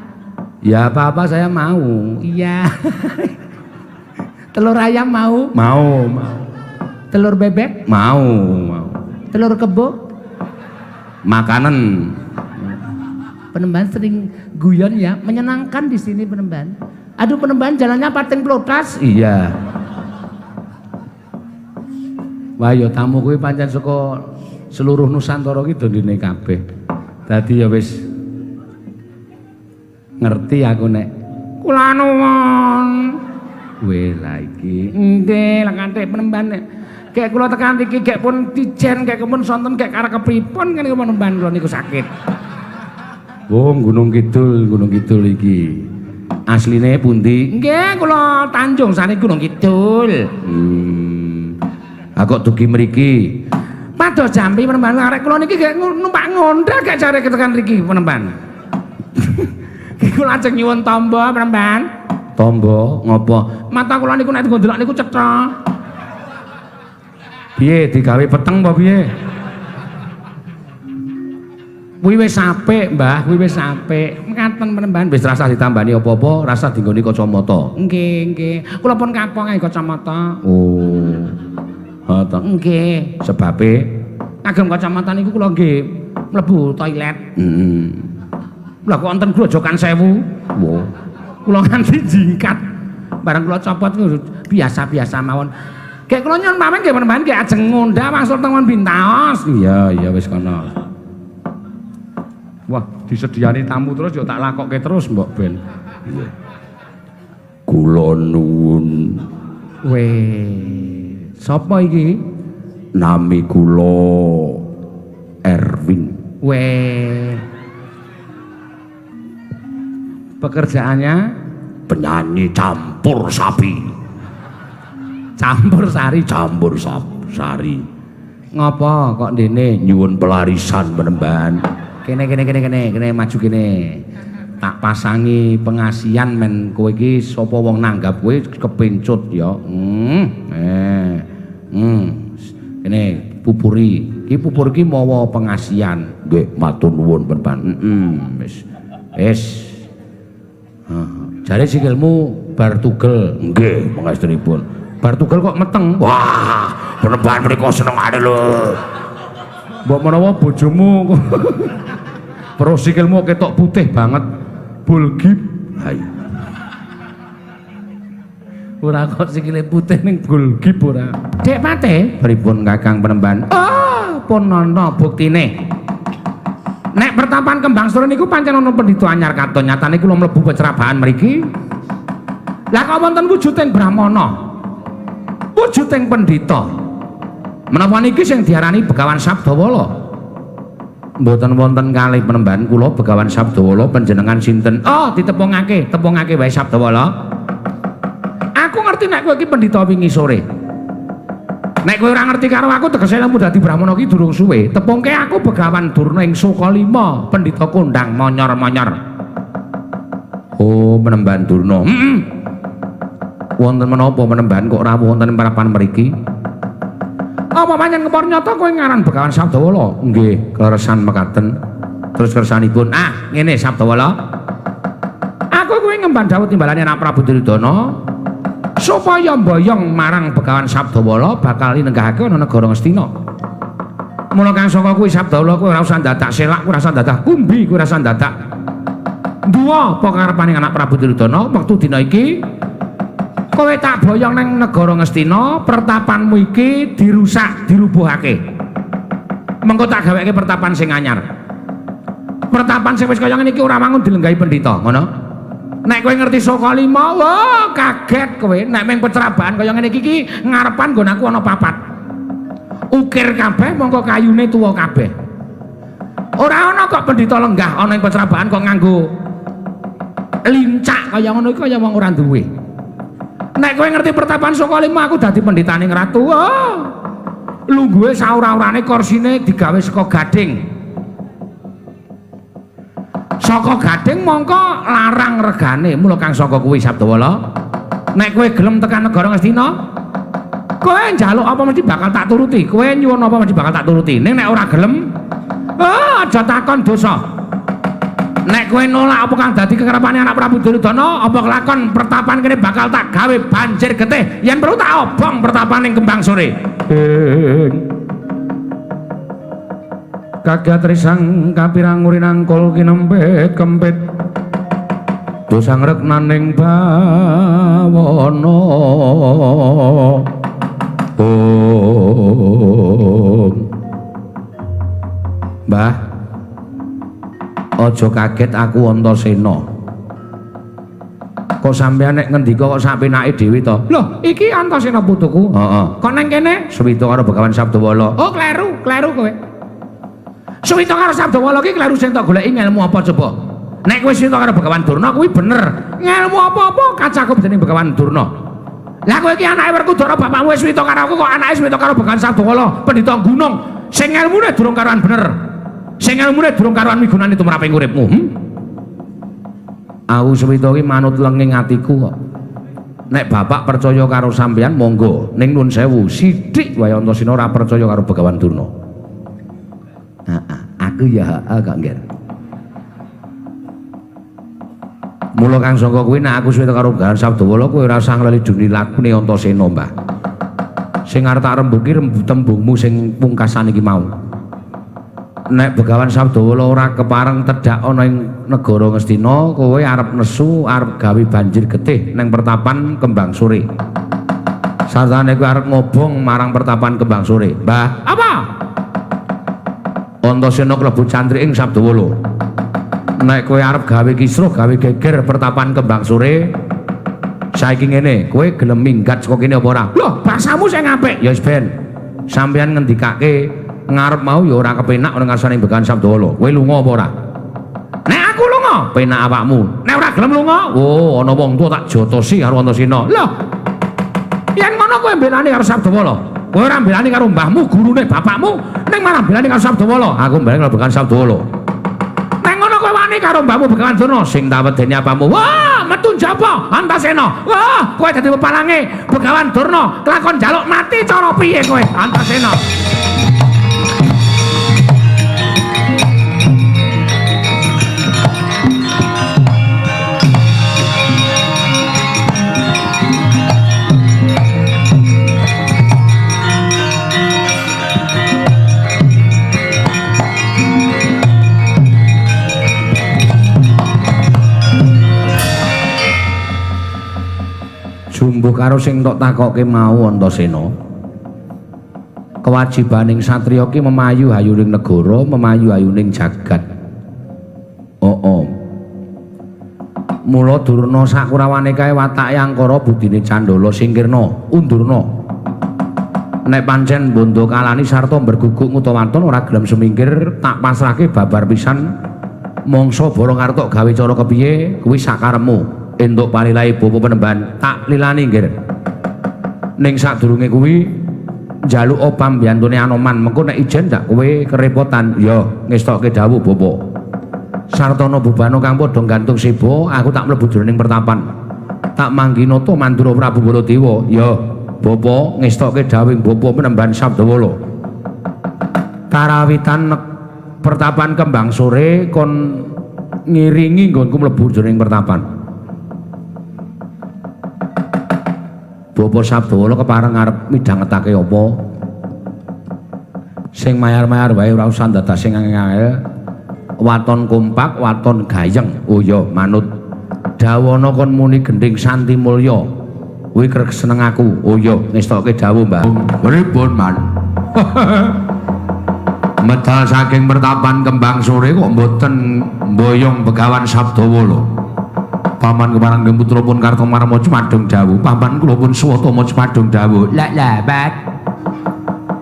Ya apa-apa saya mau. Iya. Telur ayam mau? Mau. Telur bebek? Mau. Telur kebo? Makanan. Penemban sering guyon ya, menyenangkan di sini Penemban. Aduh Penemban jalannya pating plotas. Iya. Wah ya tamu kuwi pancen saka seluruh Nusantara ki dene kabeh. Dadi ya wis ngerti aku nek kula nuwun. Kowe la iki. Nggih, lek kanthi Penemban nek kayak kula tekan iki gek pun dijen kayak kepun sonten kayak kara kepripun kan Penemban kula niku sakit. Oh, Gunung Kidul iki. Asline pundi? Nggih, kula Tanjung Sari Gunung Kidul. Kok dugi mriki? Pados Jambi Penemban. Arek kula niki gek numpak ngonda gek jare ketekan mriki Penemban. Kula lajeng nyuwun tamba Penemban. Tamba ngopo? Mata kula niku nek ndelok niku cetha. Piye digawe peteng apa piye? Kuwi wis apik, Mbah, kuwi wis apik. Mekaten Penemban. Wis rasa ditambani apa-apa, rasa dinggoni kacamata. Nggih. Kula pun kapok nganggo kacamata. Oh. Ha ta. Nggih. Sebabe Ngagem kacamata niku kula nggih mlebu toilet. Lah kok wonten grojokan 1000. Wo. Kula nganti jingkat. Bareng kula copot biasa-biasa mawon. Kayak kula nyon pamit nggih Penemban nggih ajeng ngundha wangsul teng Bintaos. Iya wis kono. Wah, disediani tamu terus yo tak lakokke terus Mbok Ben. Iya. Kula nuwun. Weh, sapa iki? Nami kula Erwin. Weh. Pekerjaannya penyanyi campur sapi. Campur sari. Ngopo kok ndene Nyuwun pelarisan Penemban. kene maju kene. Tak pasangi pengasian men kowe iki sapa wong nanggap kowe kepencut ya. Kene pupuri. Iki pupur iki mawa pengasian. Nggih, matur nuwun Penemban. Wis. Jare sikilmu bar tugel. Nggih, pangestunipun. Bar tugel kok meteng. Wah, Penemban mriku senengane lho. Mbok menawa bojomu pro sikilmu ketok putih banget. Bulgip. Hai. Ora kok sikile putih ning bulgip ora. Dek Pate, Pripun Kakang Penemban? pun ana buktine. Nek pertapan Kembang Sore niku pancen ana pendhita anyar katon. Nyatane kula mlebu pecerabahan mriki. Lah kok wonten wujuding brahmana, wujuding pendhita. Menapa niki sing diarani Begawan Sabdawala? Mboten wonten kalih penembahan kula Begawan Sabdawala panjenengan sinten? Oh, ditepungake, tepungake wae Sabdawala. Aku ngerti nek kowe iki pendhita wingi sore. Nek kowe ora ngerti karo aku tegese lamu dadi brahmana iki durung suwe. Tepungke aku Begawan Durna ing Sukalima, pendhita kondang monyor-monyor. Oh, penembahan Durna. Wonten menapa penembahan kok rawuh wonten ing parapan mriki? Apa pancen kepar nyata kowe ngaran Begawan Sabdawala? Nggih, kleresan mekaten. Terus kersanipun, ngene Sabdawala. Aku kuwi ngemban dawuh timbalane anak Prabu Duryudana supaya mboyong marang Begawan Sabdawala bakal neggahake ana negara Ngastina. Mula kang saka kuwi Sabdawala kowe ora usah dadak selak, kowe ora usah dadak kumbi, kowe ora usah dadak duwa apa karepaning anak Prabu Duryudana wektu dina iki. Kowe tak boyong nang negara Ngastina, pertapanmu iki dirusak, dirubuhake. Mengko tak gaweke pertapan sing anyar. Pertapan sing wis kaya ngene iki ora mangun dilenggahi pendhita, ngono. Nek kowe ngerti Sukalima, wah kaget kowe. Nek meng pecrabahan kaya ngene iki ngarepan nggon aku ana papat. Ukir kabeh mongko kayune tuwa kabeh. Ora ana kok pendhita lenggah ana ing pecrabahan kok nganggo lincak kaya ngono iki kaya wong ora duwe. Nek kowe ngerti pertapan Sukalima aku dadi pendhitaning ratu. Oh. Lungguhe saura-urane korsine digawe saka gading. Saka gading mongko larang regane. Mula kang saka kuwi Sabdawala. Nek kowe gelem tekan negara Ngastina, kowe njaluk apa mesti bakal tak turuti. Kowe nyuwun apa mesti bakal tak turuti. Ning nek ora gelem, aja takon dosa. Nek kowe nolak apa kang dadi kekarepane anak Prabu Duryudana, apa kelakon pertapan kene bakal tak gawe banjir getih. Yen perlu tak obong pertapaning Kembang Sore. Kagat risang kapirang urinangkul kinembe kempit. Dosa ngreknaning bawana. Mbah, aja kaget aku Antasena. Kok sampean nek ngendika kok sapenake dhewe to? Lho, iki Antasena putuku. Heeh. Kok nang kene Suwita karo Begawan Sabdawala. Oh, kleru kowe. Suwita karo Sabdawala iki kleru sing tak goleki ngelmu apa coba? Nek kowe Suwita karo Begawan Durna kuwi bener. Ngelmu apa-apa kacakup dening Begawan Durna. Lah kowe iki anake Werkudara bapakmu wis Suwita karo aku kok anake Suwita karo Begawan Sabdawala, pendhita gunung. Sing ngelmune durung karuan bener. Sing ilmune durung karuan migunani tumraping uripmu. Aku Suwita iki manut lenging atiku kok. Nek bapak percaya karo sampeyan monggo, ning nuwun sewu sithik wae Antasena ora percaya karo Begawan Durna. Aku ya Kak Ngger. Mula kang saka kuwi nek aku Suwita karo Begawan Sabdawala kowe ora usah ngleliduni lakune Antasena, Mbah. Sing arep tak rembuki tembungmu sing pungkasan iki mau. Nek Begawan Sabdawala ora kepareng tedhak ana ing negara Ngastina, kowe arep nesu, arep gawe banjir getih ning pertapan Kembang Sore. Sartane kowe arep ngobong marang pertapan Kembang Sore. Mbah, apa? Antasena klebu cantri ing Sabdawala. Nek kowe arep gawe kisruh, gawe geger pertapan Kembang Sore, saiki ngene, kowe gelem minggat saka kene apa ora? Loh, bahasamu sing apik. Ya wis ben. Sampeyan ngendikake ngarep mau ya ora kepenak ora ngarsane Begawan Sabdawala. Kowe lunga apa ora? Nek aku lunga, penak awakmu. Nek ora gelem lunga, oh ana wong tuwa tak jotosi karo Antasena. Lho. Yen ngono kowe mbelani karo Sabdawala. Kowe ora mbelani karo mbahmu, gurune bapakmu, ning malah mbelani karo Sabdawala. Aku mbelani karo Begawan Sabdawala. Nek ngono kowe wani karo mbahmu Begawan Durna sing tak wedeni apamu. Wah, metu njaba Antasena. Wah, kowe dadi pepalange Begawan Durna. Kelakon njaluk mati cara piye kowe Antasena? Jumbuh karo sing tok takokke mau Antasena. Kewajibaning satriya ki memayu hayuning negara, memayu hayuning jagat. Mula Durna sakurawane kae watake angkara budine Candala singkirna undurna. Nek pancen bondo kalani sarta berguguk ngutawaton ora gelem semingkir tak pasrahke babar pisan mangsa bara ngartok gawe cara kepiye kuwi sakarepmu entuk palilahe bapa Penemban tak lilani nggih. Ning sadurunge kuwi njaluk pambiyantune Anoman mengko nek ijen ndak kowe kerepotan ya ngestokke dawuh bapa. Sartana bubana kang padha gantung sebo aku tak mlebu jroning pertapan tak mangginata Mandura Prabu Baladewa ya bapa ngestokke dawuh bapa Penemban Sabdawala karawitan pertapan kembang sore kon ngiringi nggonku mlebu jroning pertapan bapa Sabdawala kepareng arep midhangetake apa sing mayar-mayar wae ora usah dadak sing angel waton kompak, waton gayeng. Oh ya, manut. Dawana kon muni gending Santi Mulya. Kuwi kerep seneng aku. Oh ya, ngestokke dawuh, Mbah. Pripun, Man? Medal saking pertapan kembang sore kok mboten mboyong Begawan Sabdawala. Paman kepareng putra pun Kartomarma cumadung dawuh. Paman kula pun swatama cumadung dawuh. Lah, Pak.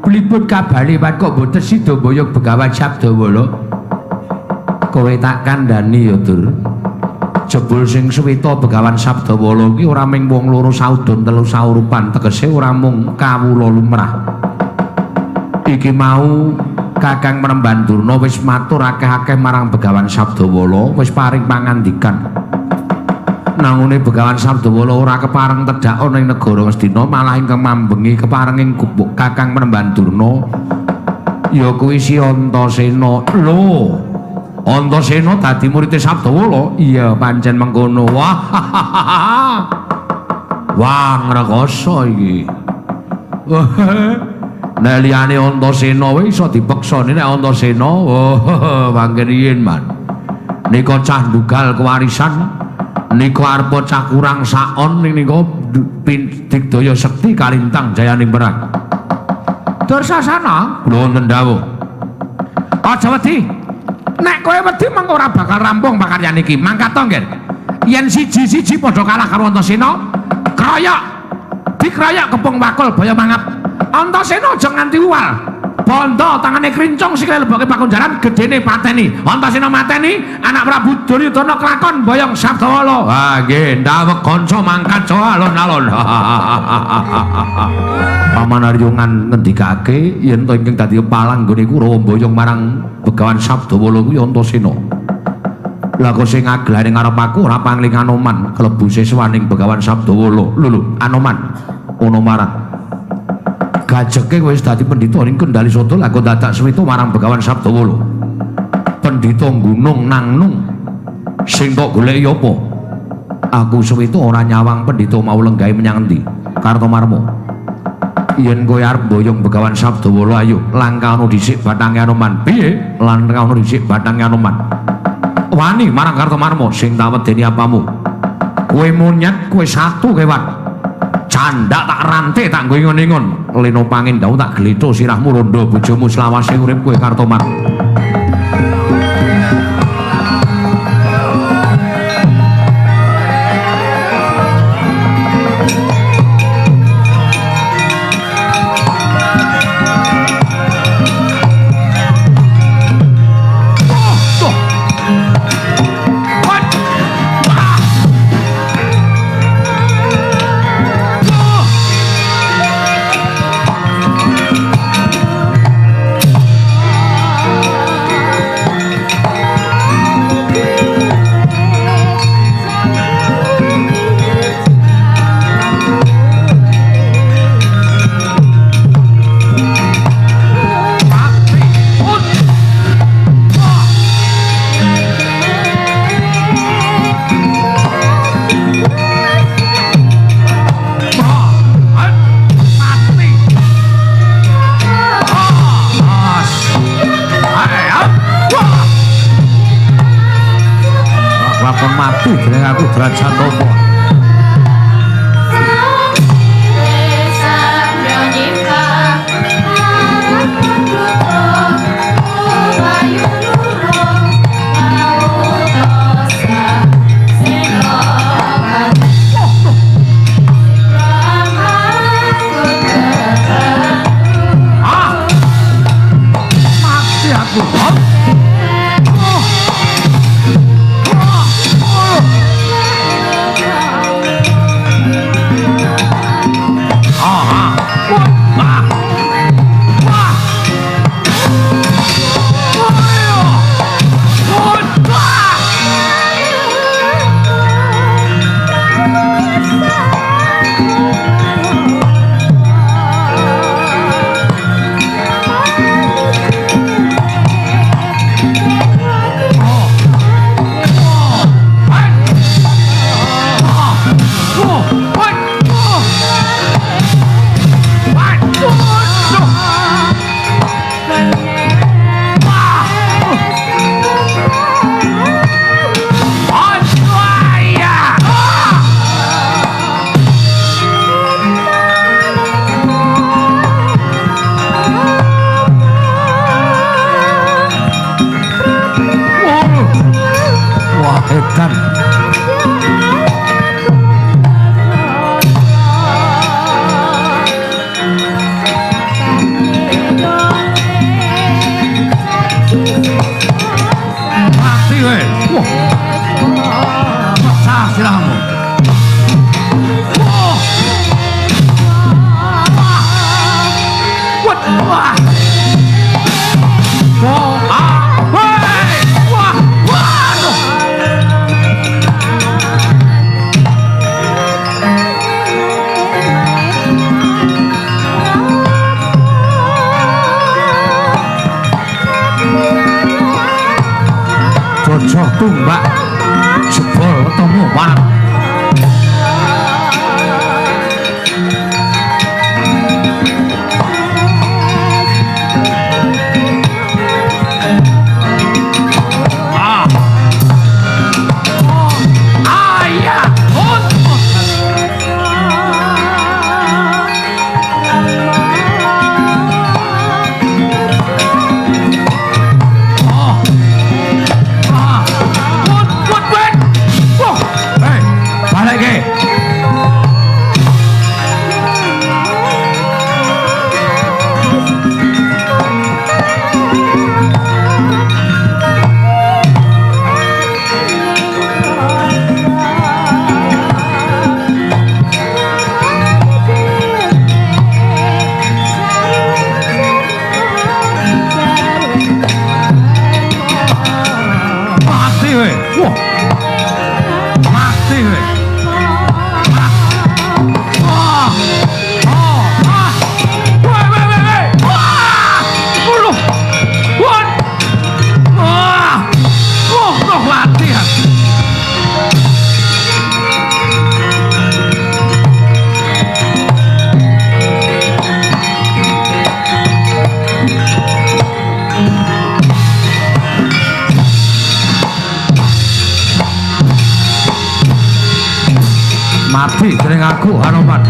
Pripun kabare Pak kok mboten sida mboyong Begawan Sabdawala? Kowe tak kandhani ya Dur. Jebul sing suwita Begawan Sabdawala iki ora mung wong loro saudon telu saurupan tegese ora mung kawula lumrah. Iki mau Kakang Penemban Durna wis matur akeh-akeh marang Begawan Sabdawala wis paring pangandikan. Nangune Begawan Sabdawala ora kepareng tedhak ana ing negara Ngastina malah ingkang mambengi kepareng ing gubuk Kakang Penemban Durna ya kuwi si Antasena. Lho Antasena dadi murid Sabdawala. Iya pancen mengkono. Wah. Wah ngrekasa iki. Nek liyane Antasena wae iso dipeksani nek Antasena. Oh, mangkiriyen man. Nika cah ndugal kewarisan. Nika arepa cah kurang saon ning nika digdaya sekti kalintang jayaning perang. Dursasana kula wonten dawuh. Aja wedi. Nek kowe wedi mengko ora bakal rampung pakaryan iki. Mangkat to, Nggih. Yen siji-siji padha kalah karo Antasena, kroyok. Dikroyok kepung wakul baya mangap. Antasena aja nganti uwal. Bondo tangane krincong sikile leboke pakunjaran gedene pateni. Antasena mateni anak Prabu Duryudana kelakon boyong Sabdawala. Ha nggih, ndawek kanca mangkat jo alon-alon. Paman Aryungan ngendikake yen to ingkang dadi kepalang nggone Kurawa boyong marang Begawan Sabdawala kuwi Antasena. Lah kok sing aglane ngarep aku ora pangling Anoman klebu seswaning Begawan Sabdawala. Lho, Anoman. Ono marang gajeke wis dadi pendhita ning Kendali Sada lah kok dadak suwita marang Begawan Sabdawala. Pendhita gunung nang nung. Sing tok goleki apa? Aku suwita ora nyawang pendhita mau lenggahe menyang endi? Kartomarma. Yen kowe arep boyong Begawan Sabdawala ayo langkahno dhisik bathange Anoman. Piye? Langkahno dhisik bathange Anoman. Wani marang Kartomarma sing tak wedeni apamu. Kowe monyet, kowe satu kewan. Candak tak rantai tak nggo ingon-ingon. Leno pangin dawuh tak glitho sirahmu rondo bojomu selawase urip kowe Kartomarma. Aku derajat apa? tumbak jebol ketemu parang. Mati jeneng aku Hanoman.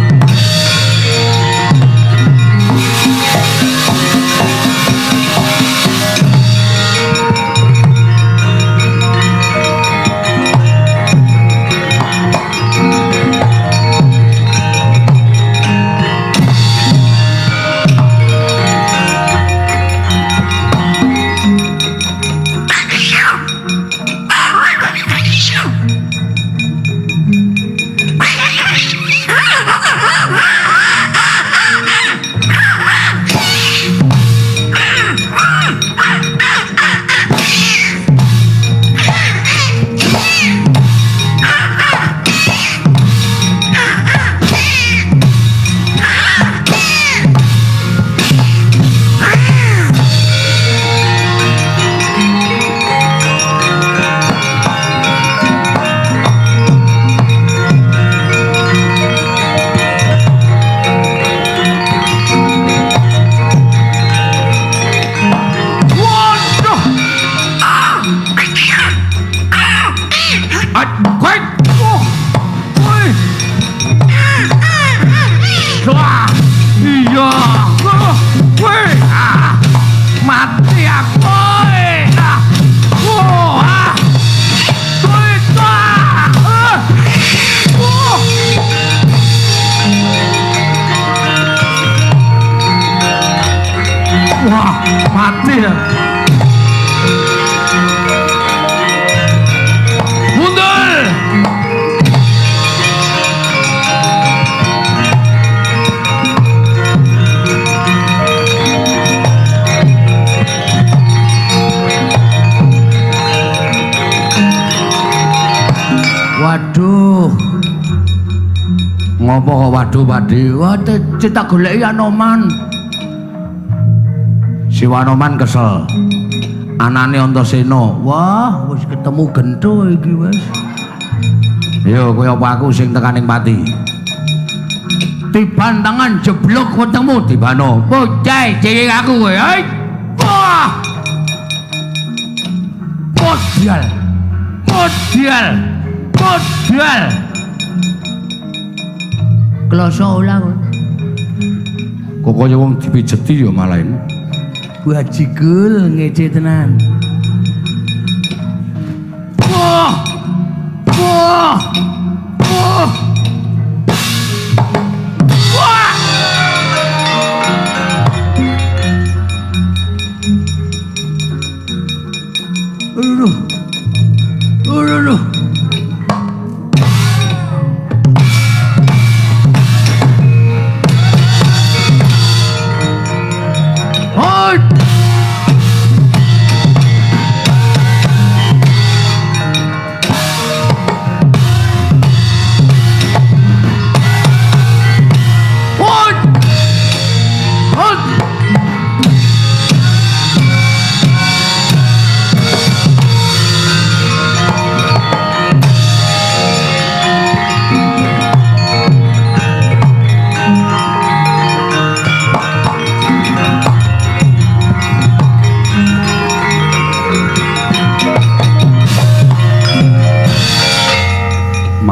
Mati ya. Mundur. Waduh. Ngopo kok waduh Pakde? Wah, cita goleki Anoman. Si Wanoman kesel. Anane Antasena. Wah, wis ketemu gento iki wis. Yo kaya apa aku sing tekaning pati. Tiban tangan jeblok wetengmu tibano. Bocah jenging aku kowe. Hei. Wah. Modal. Modal. Modal. Kloso ulang. Kok kaya wong dipijeti ya malah ini. Wah jigul ngece tenan. Wah. Wah. Wah. Wah. Aduh. Aduh.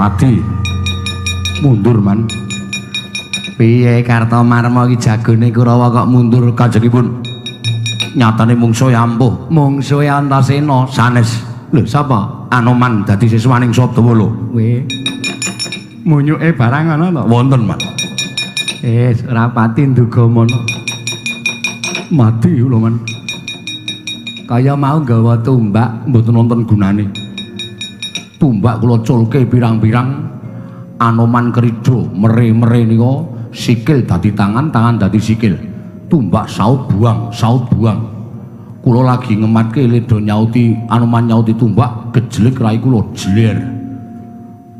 Surawati mundur man. Piye Kartamarma iki jagone Kurawa kok mundur kajengipun? Nyatane mungsuhe ampuh, mungsuhe Antasena sanes. Lho sapa? Anoman dadi siswaning Sabdawala. Weh. Munyuke barang ana to? Wonten, Mas. Ora pati ndugamana. Mati lho, Man. Kaya mau nggawa tumbak mboten wonten gunane. Tumbak kula culke pirang-pirang Anoman kerido mere-mere nika sikil dadi tangan, tangan dadi sikil. Tumbak saut buang, saut buang. Kula lagi ngematke ledo nyauti Anoman nyauti tumbak gejlek rai kula jler.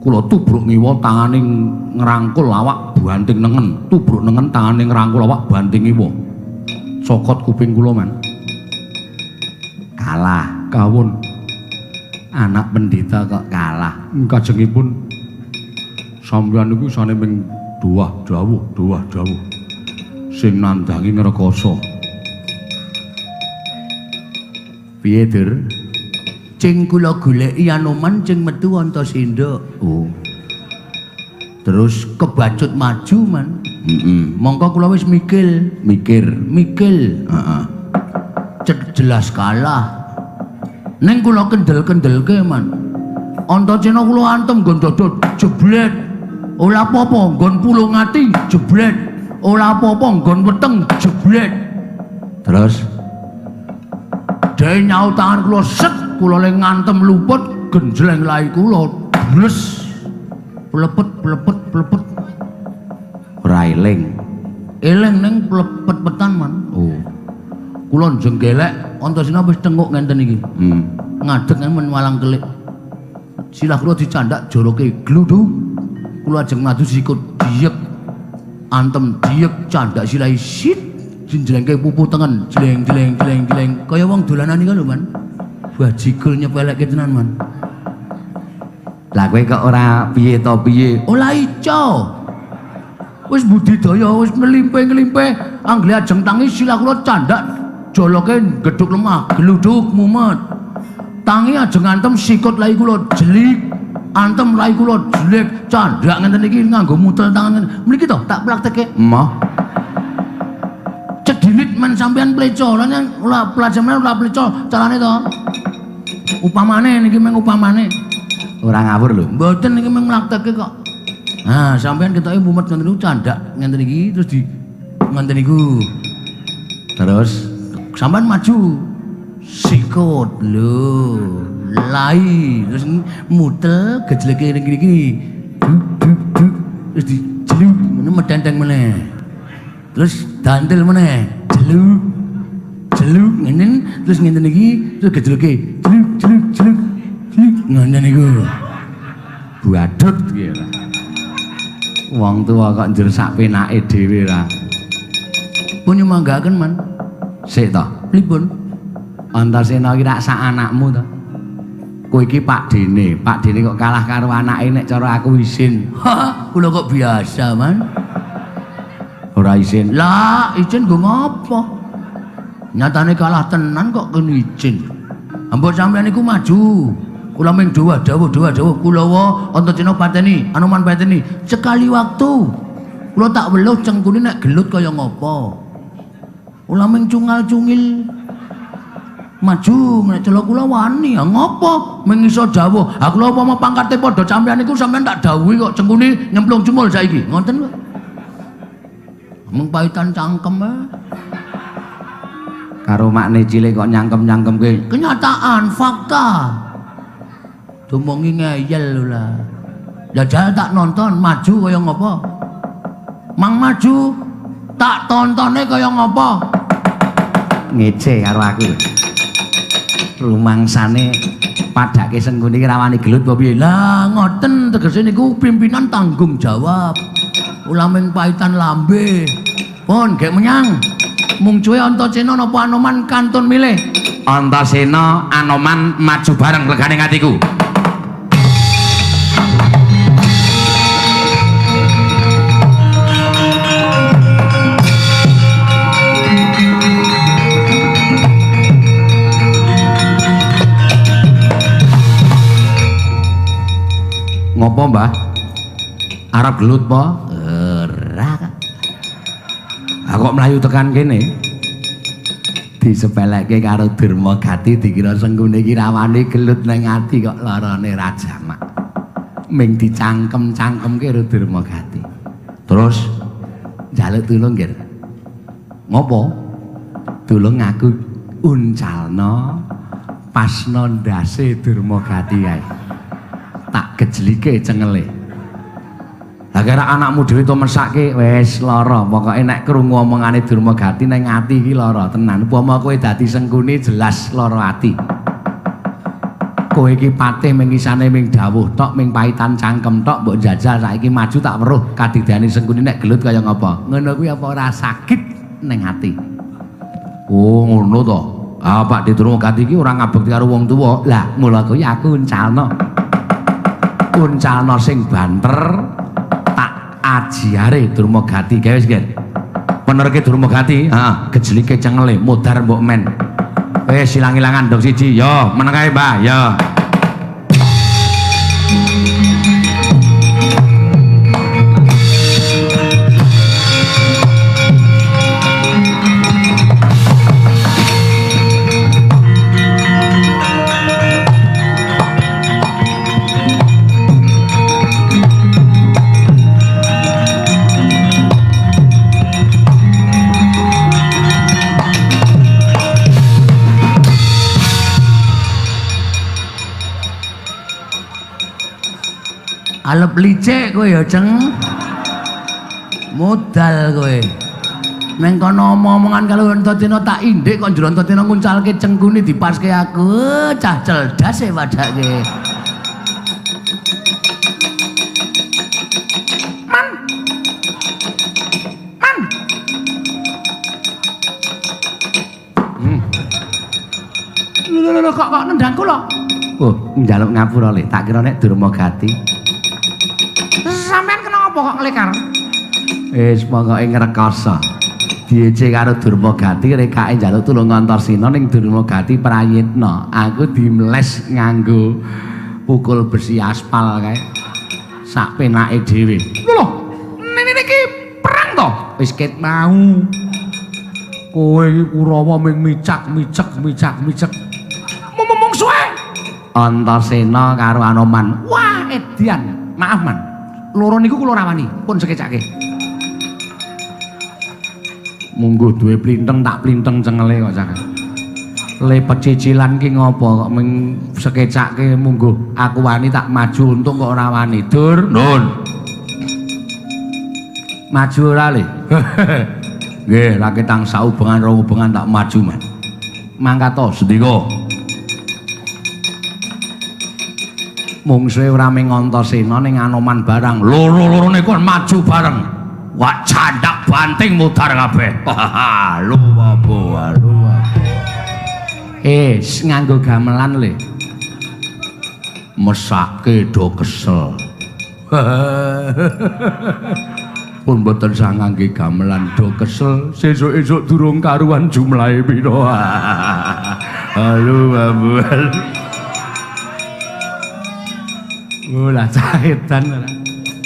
Kula tubruk ngiwa tangane ngrangkul awak banting nengen, tubruk nengen tangane ngrangkul awak banting ngiwa. Cokot kuping kula man. Kalah kawon. Anak pendeta kok kalah. Kajengipun sampeyan niku sane ping dawuh. Sing nandangi ngrekasa. Piye, Dur? Cing kula goleki Anoman cing metu Antasena. Oh. Terus kebacut maju, Man. Mongko kula wis mikir. Heeh. Jelas kalah. Ning kula kendel-kendelke, Man. Antasena kula antem nggon dodot jeblet. Ora apa-apa nggon pulung ati jeblet. Ora apa-apa nggon weteng jeblet. Terus dhewe nyaut tangan kula set, kula le ngantem luput genjleng lai kula bles. Plepet. Ora eling. Eling ning plepet-petan, Man. Oh. Kula jenggelek Antasena wis tenguk ngenten iki. Ngadeg men walang kelik. Silah kula dicandak joroke gluduk. Kula ajeng maju sikut diek. Antem diek candak silai sit. Jenjlengke pupu tengen jleng. Kaya wong dolanan iki lho, Man. Bajigul nyepelekke tenan, Man. Lah kowe kok ora piye to piye? Ola ica. Wis budidaya, wis ngelimpe. Anggere ajeng tangi silah kula candak joloke gedhuk lemah, gluduk mumet. Tangi ajeng antem sikut lai kula jelik, antem lai kula jelek, candak ngenten iki nganggo mutel tangan. Mriki to tak praktekke. Emoh. Cedilit men sampean pleco, lan ora pelajaran ora pleco carane to. Upamane niki meng upamane. Ora ngawur lho. Mboten niki meng praktekke kok. Nah, sampean ketoke mumet ngenten niku candak ngenten iki terus di ngenten niku. Terus sampean maju sikut lho lai terus mutel gejleke ngene-ngene terus dijeluk meneh medandang meneh terus dantel meneh jeluk ngene terus ngene iki terus gejleke jeluk ngene niku buadut piye lah wong tuwa kok njur sak penake dhewe ra pun nyemanggaken, Man. Sik to, pripun? Antasena iki rak sak anakmu to. Kowe iki Pak Dene kok kalah karo anake nek cara aku isin. Kula kok biasa, Man. Ora isin. Lah, isin nggo ngopo? Nyatane kalah tenan kok kene isin. Ampun sampeyan iku maju. Kula ming dawuh. Kula wa Antasena pateni, Anoman pateni. Sekali waktu. Kula tak weluh cengkune nek gelut kaya ngopo. Ulaming cungal-cungil maju nek celok kula wani ya ngopo ming iso dawuh ha kula apa pangkate padha sampean iku sampean tak dawuhi kok cengkune nyemplung jumul saiki ngoten kok mung paitan cangkem karo makne cilik kok nyangkem-nyangkemke kenyataan fakta dumongi ngeyel lho lah jajal tak nonton maju kaya ngopo mang maju tak tontone kaya ngopo ngece karo aku rumangsane padake senggone iki rawani gelut apa piye lah ngoten tegese niku pimpinan tanggung jawab ulaming paitan lambe pun gek menyang mungcuhe Antasena napa Anoman kantun milih Antasena Anoman maju bareng legane atiku Ngopo, Mbah? Arep gelut po? Ora. Kok mlayu tekan kene? Disepeleke karo Durmagati dikira senggune iki rawane gelut nang ati kok larane ra jamak. Ming dicangkem-cangkemke karo Durmagati. Terus njaluk tulung, Ger. Ngopo? Tulung aku uncalno pasno ndase Durmagati ae. Tak gejlike cengele. Lah kira anakmu dhewe to mesake wis lara, pokoke nek krungu omongane Durmagati ning ati iki lara tenan. Upama kowe dadi sengkune jelas lara ati. Kowe iki patih ming isane ming dawuh tok, ming paitan cangkem tok, mbok jajal saiki maju tak weruh kadidane sengkune nek gelut kaya ngapa. Ngono kuwi apa ora sakit ning ati. Oh, ngono to. Ah, Pak Durmagati iki ora ngabekti karo wong tuwa. Lah, mula kuwi aku uncalno. Uncalno sing banter ajiare Durmagati gawe wis, Ger. Penerke Durmagati, heeh, gejlike cengele, mudhar mbok men. Silang-ilangan dong siji. Yo, meneng ae, Mbah. Yo. Alep licik kowe ya, Ceng. Modal kowe. Neng kono omong-omongan karo Antatina tak indhik kok njero Antatina nguncalke cengkune dipaske aku. Cah cerdas e wadake. Man. Lho kok nendangku lho. Oh, njaluk ngapura le. Tak kira nek Durmagati. Sampeyan kena apa kok nglekar? Wis pokoke ngrekoso. Diece karo Durmagati rekake njaluk tulung Antarsena ning Durmagati prayitna. Aku dimles nganggo pukul besi aspal kae. Sak penake dhewe. Lho, nene iki perang to? Wis ket mau. Kowe iki Kurawa ming micak-micek. Mumung suwe. Antarsena karo Anoman. Wah, edian. Maaf, Man. Loro niku kula rawani, pun sekecake. Munggo duwe plinteng tak plinteng cengele kok Cak. Le pecicilan ki ngopo kok ming sekecake munggo aku wani tak maju untung kok ora wani. Dur, nun. Maju ora le. Nggih, ra ketang saubengan rong ubengan tak maju, Man. Mangkat to, Sendika. Mungsuhe ora ming Antarsena ning Anoman barang. Loro-lorone kon maju bareng. Wak candak banting mudhar kabeh. Lu apa? Nganggo gamelan le. Mesake do kesel. Pun mboten sah ngangge gamelan do kesel. Sesuk-esuk durung karuan jumlahe pira. Halo, Babul. Lah cahetan ora.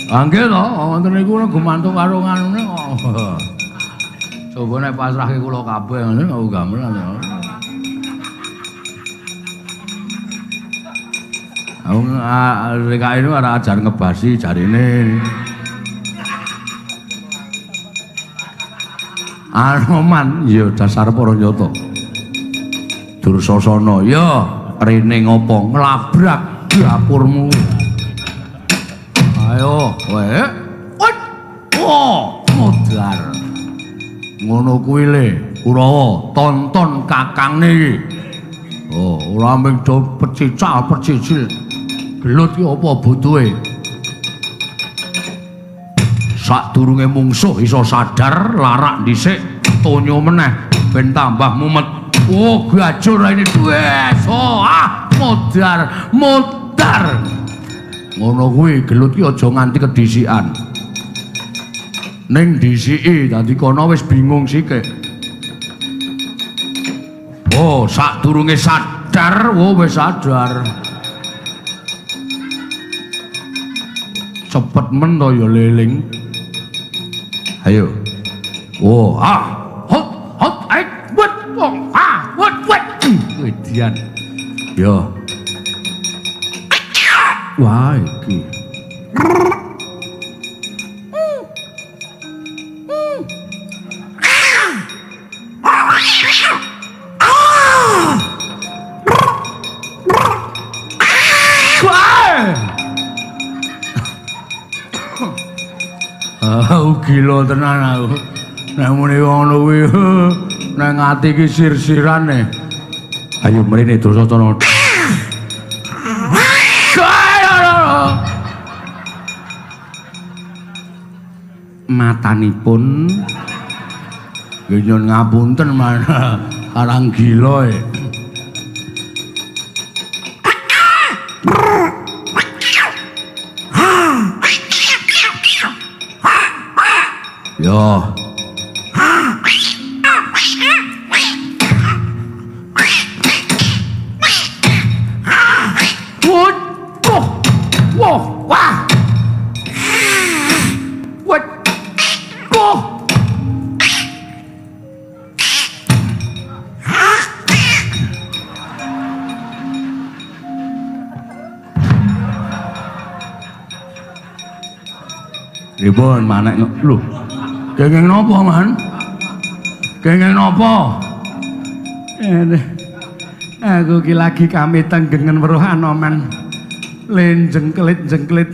Angge to, wonten niku gumantung karo nganune kok. Coba nek pasrahke kula kabeh ngene kok gamelan ya. Aku rekake ini ora ajar ngebasi jarine. Anoman ya dasar para nyata. Dursasana ya rene ngopo nglabrak dapurmu. Ayo, kowe. Modar. Ngono kuwi le, Kurawa, tonton kakangne iki. Oh, ora mung do pecicil. Gelut ki apa butuhe? Sadurunge mungsuh iso sadar, larak dhisik, tonyo meneh ben tambah mumet. Oh, gajur ini wes. Oh, modar. Ngono kuwi gelut ki aja nganti kedisikan. Ning disiki dadi kono wis bingung sithik. Oh, sadurunge sadar, wis sadar. cepet men to ya leling. Ayo. Oh, hot, wet, wet. Wedian. Yo. Wah, iki. Gila tenan aku. Nek muni ngono kuwi nang ati iki sir-sirane. Ayo mrene Drasacana. Matanipun nyuwun ngapunten mana arang gila e. Yo. Wah. What? Go. Ribon manek lho. Kenging napa, Man? Kenging napa? Aku ki lagi kami tenggengen weruh Anoman. Jengklit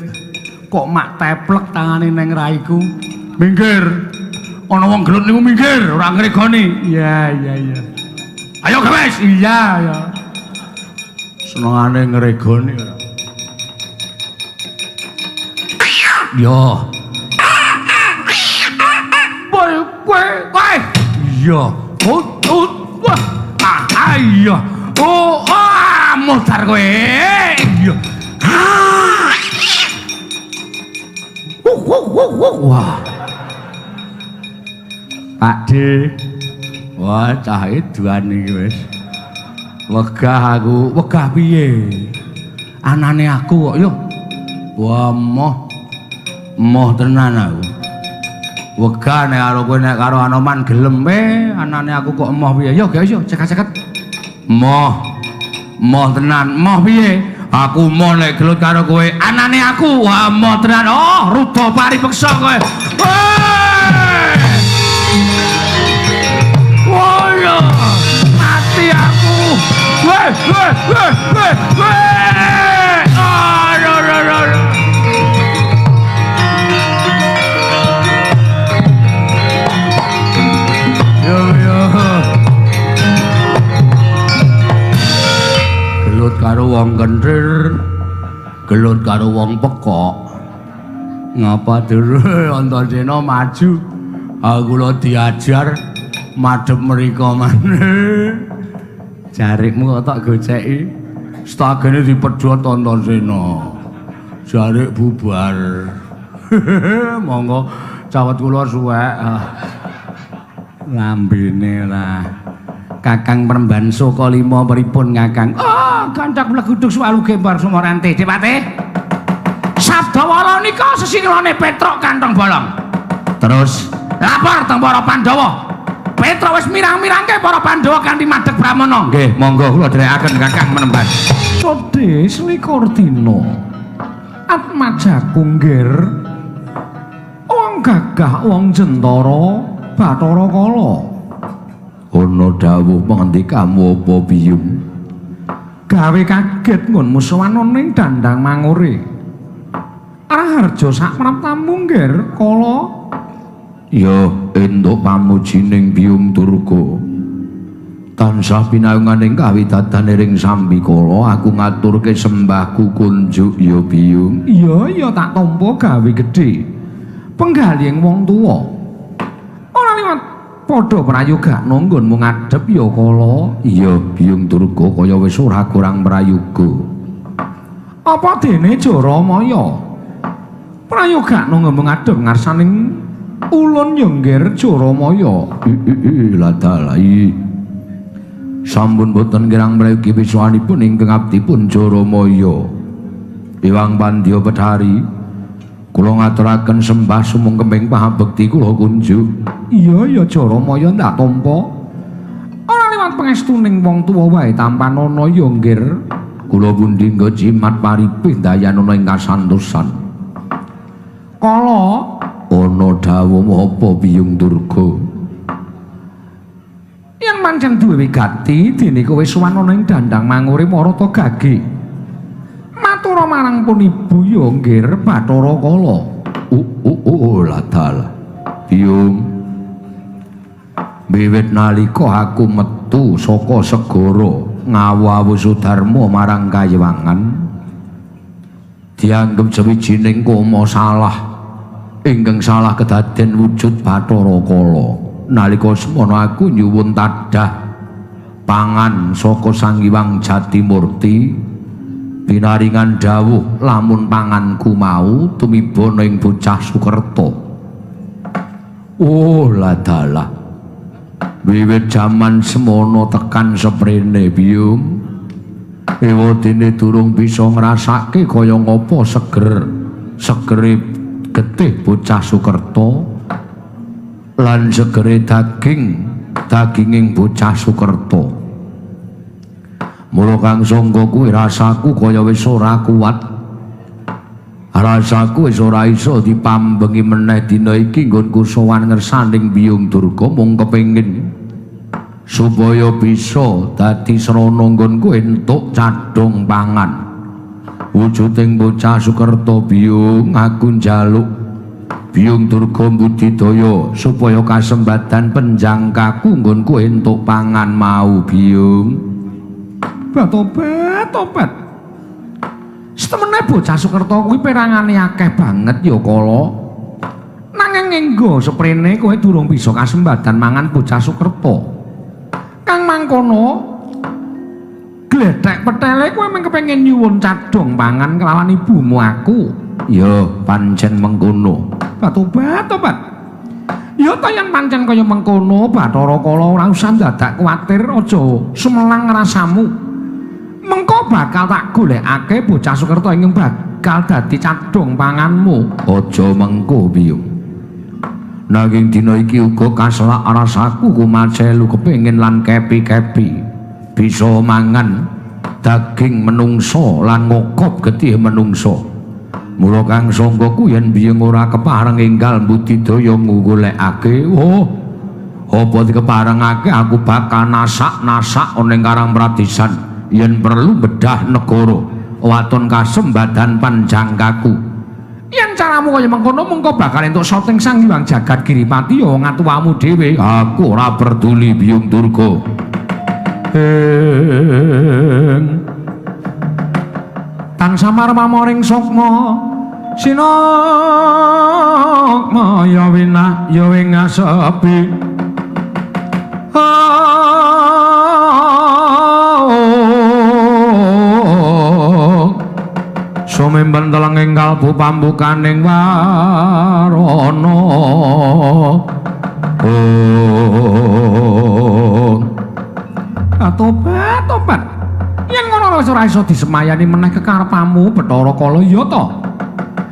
kok mak teplek tangane nang raiku. Minggir. Ana wong gelut niku minggir, ora ngregoni. Iya. Ayo guys. Iya, ya. Senengane ngregoni ora. Yo. Kowe. Iya. Wah. Iya. Modar kowe. Iya. Wah. Pakde. Wah, cah edan iki wis. Wegah aku, wegah piye? Anane aku kok yo. Wah, moh tenan aku. Wegah nek karo kowe nek karo Anoman gelem anane aku kok emoh piye? Yo guys yo cekat-cekat. Moh tenan, moh piye? Aku moh nek gelut karo kowe anane aku. Wah, moh tenan. Oh, ruda paripeksa kowe. Oh yo, mati aku. Weh. Gelut karo wong kentir, gelut karo wong pekok. Ngapa dhewe Antasena maju? Aku lho diajar madhep mriko maneh. Jarikmu kok tak goceki. Stagene dipedhot Antasena. Jarik bubar. Monggo cawet kula suwek. Lambene lah. Kakang Prembansa kalima pripun Kakang? Oh, gandak mleguduk suwalu gembar sumorante Dipate. Sabdawala nika sesinglane Petruk kantong bolong. Terus lapor teng para Pandhawa. Petruk wis mirang-mirangke para Pandhawa kanthi madheg Pramana. Nggih, monggo kula dherekaken Kakang Menemban. Sode selikur dina. Atmajaku nggir. Wong gagah wong jentara Bathara Kala. Ana dawuh pangandikamu apa Biyung? Gawe kaget nggonmu sowan ning dandang mangure. Raharja sak praptamu nggir Kala. Ya entuk pamujining Biyung Durga. Tansah pinaunganing kawidadaning ring Sambikala aku ngaturke sembahku kunjuk ya Biyung. Iya tak tampa gawe gedhe. Penggaling wong tuwa. Ora liwat padha prayoga nggonmu ngadhep ya Kala. Iya Biyung Durga kaya wis ora kurang prayoga. Apa dene Jaramaya? Prayoga nggonmu ngadhep ngarsaning ulun ya nggir Jaramaya. Lah dalai. Sampun boten kirang mriki wiswanipun ingkang abdipun Jaramaya. Iwang Pandya Pedhari Kula ngaturaken sembah sumung kemeng pangabekti kula kunjuk. Iya Jaramaya ndak tampa. Ora liwat pangestuning wong tuwa wae tampan ana ya nggir. Kula pundi nggo jimat paripih dayanana ing kasantosan. Kala ana dawuh apa Biyung Durga? Yen pancen duwe wigati dene kowe sowan ana ing dandang mangure Marata Gage. Matur marang pun ibu ya nggir Bathara Kala. Ladal. Biyung. Wiwit nalika aku metu saka segara ngawu Sudarma marang Kayewangan dianggep sawijining koma salah ingkang salah kedaden wujud Bathara Kala. Nalika semono aku nyuwun tadah pangan saka Sang Hyang Jatimurti pinaringan dawuh lamun panganku mau tumiba ing bocah Sukerta. Ladalah wiwit jaman semono tekan seprene Biyung ewadene durung bisa ngrasake kaya ngapa segere getih bocah Sukerta lan segere daginging bocah Sukerta. Mula kang sangka kuwi rasaku kaya wis ora kuat. Rasaku wis ora iso dipambengi meneh dina iki nggonku sowan ngersaning Biyung Durga mung kepengin supaya bisa dadi srana nggonku entuk cadhong pangan. Wujuding bocah Sukerta Biyung aku njaluk Biyung Durga Budidaya supaya kasembadan penjangkaku nggonku entuk pangan mau Biyung. Tobat. Setemene bocah Sukerta kuwi perangane akeh banget ya Kala. Nanging enggo seprene kowe durung bisa kasembadan mangan bocah Sukerta. Kang mangkono glethek petele kowe mung kepengin nyuwun cadhong pangan kelawan ibumu aku. Ya pancen mengkono. Tobat. Ya ta yen pancen kaya mengkono Bathara Kala ora usah dadak kuwatir aja sumelang rasamu. Mengko bakal tak golekake bocah Sukerta ingkang bakal dadi cadhong panganmu. Aja mengko Biyung. Nanging dina iki uga kaselak rasaku kumacelu kepengin lan kepi-kepi bisa mangan daging menungso lan ngokop getih menungso. Mula kang sangkaku yen Biyung ora kepareng enggal budidaya golekake. Apa dikeparengake aku bakal nasak-nasak ana ing Karang Pradesan. Yen perlu bedah negara waton kasembadan panjangkaku. Yen caramu kaya mengkono mengko bakal entuk soting Sang Hyang Jagat Giripati ya wong atuwamu dhewe. Aku ora peduli Biyung Durga. Tan samar pamoring sukma sinakma ya winah ya ing asepi. Sumemben telang ing kalbu pambukaning warana. Tobat. Yen ngono wis ora iso disemayani meneh kekarepamu Bathara Kala ya ta.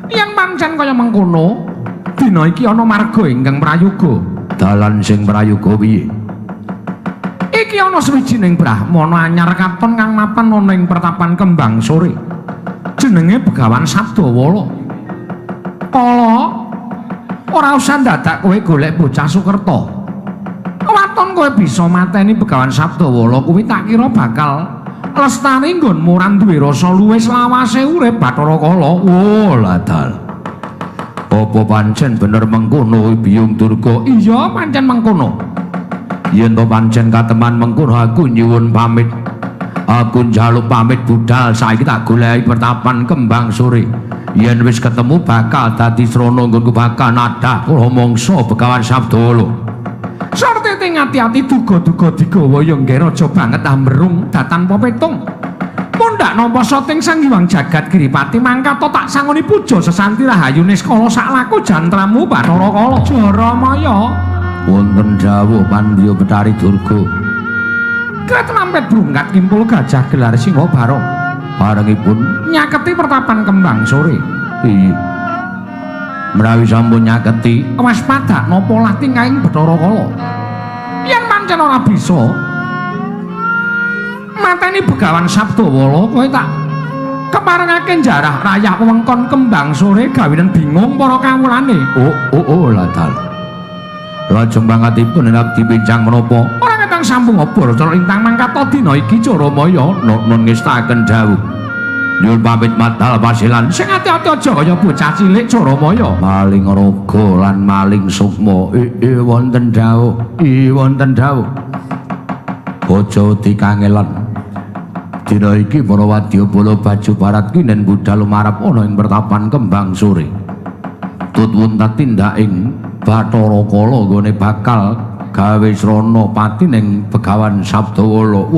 Yen pancen kaya mengkono, dina iki ana marga ingkang prayoga. Dalan sing prayoga piye? Iki ana sawijining brahmana anyar katon kang mapan ana ing pertapan Kembang Sore. Jenenge Begawan Sabdawala. Kala ora usah dadak kowe golek bocah Sukerta. Waton kowe bisa mateni Begawan Sabdawala kuwi tak kira bakal lestari nggonmu ora duwe rasa luwih selawase urip Bathara Kala. Ladal. Apa pancen bener mengkono Biyung Durga? Iya pancen mengkono. Yen to pancen kateman mengkono aku nyuwun pamit. Aku njaluk pamit budal saiki tak goleki pertapan Kembang Sore. Yen wis ketemu bakal dadi srana nggonku bakal nadah kula mangsa Begawan Sabdawala. Sarta ting ati-ati duga-duga digawa ya nggih aja banget ambrung datan pepetung. Mundhak nampa sating Sang Hyang Jagat Giripati mangkat tak sangoni puja sesanti rahayune skala saklaku jantramu Bathara Kala. Jaramaya wonten dawuh Pandya Betari Durga. Kret lampet brungkat kimpul gajah gelar Singa Barong. Barengipun nyaketi pertapan Kembang Sore. menawi sampun nyaketi waspada napa lati ngaing Bathara Kala yen pancen ora bisa mateni Begawan Sabdawala kowe tak keparengake jarah rayak wewengkon kembang sore gawenen bingung para kawulane. Oh ladal lajeng pangkatipun abdi pincang menapa ora ketang sambung obor cara lintang mangkata dina iki Jaramaya nun ngestaken dawuh nyuwun pamit madhal pasilan sing ati-ati aja kaya bocah cilik Jaramaya maling raga lan maling sukma wonten dawuh wonten dawuh aja dikangelan dina iki para wadyabala baju barat kinen budal lumarap ana ing pertapan kembang sore tut wuntat tindak ing Bathara Kala nggone bakal gawe srana pati ning Begawan Sabdawala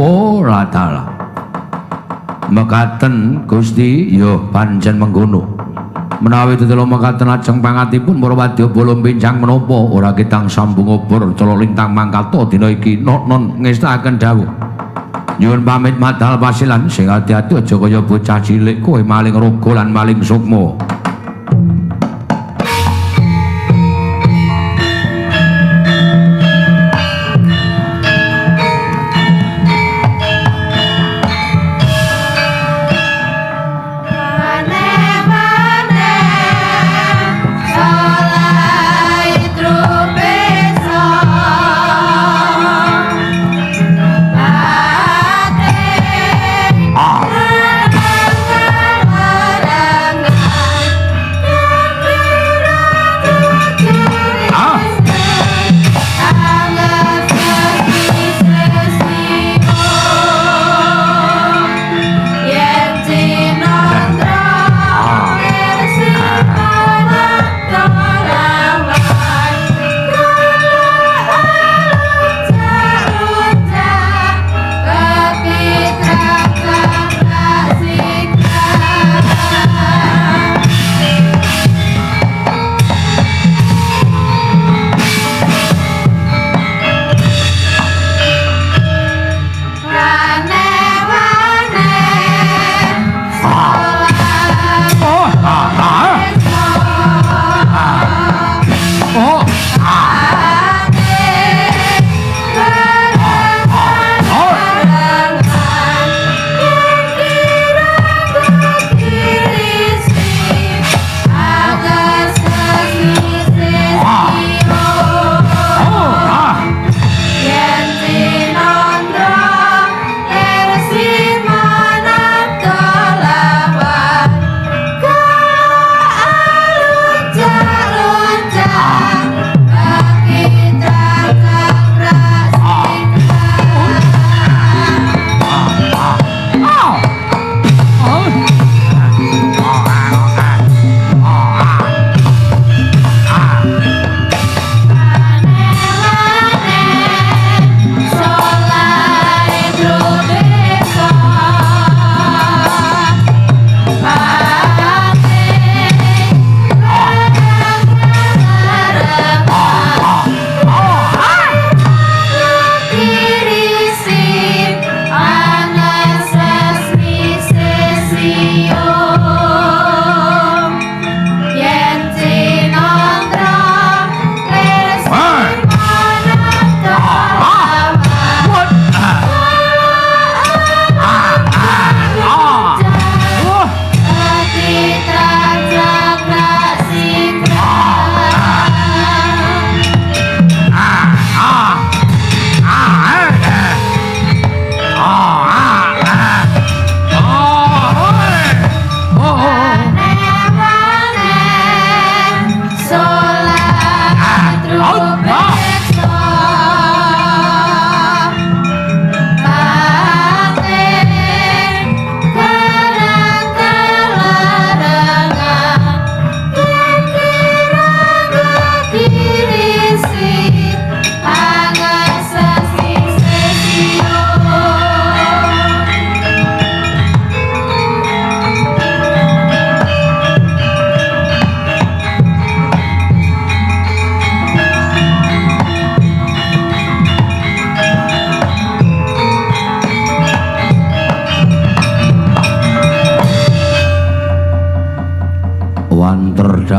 ladal mekaten Gusti ya pancen mengkono menawi tetelo mekaten lajeng pangatipun para wadyabala pincang menapa ora ketang sambung obor cala lintang mangkata dina iki non ngestaken dawuh nyuwun pamit madhal pasilan sing ati-ati aja kaya bocah cilik kowe maling raga lan maling sukma.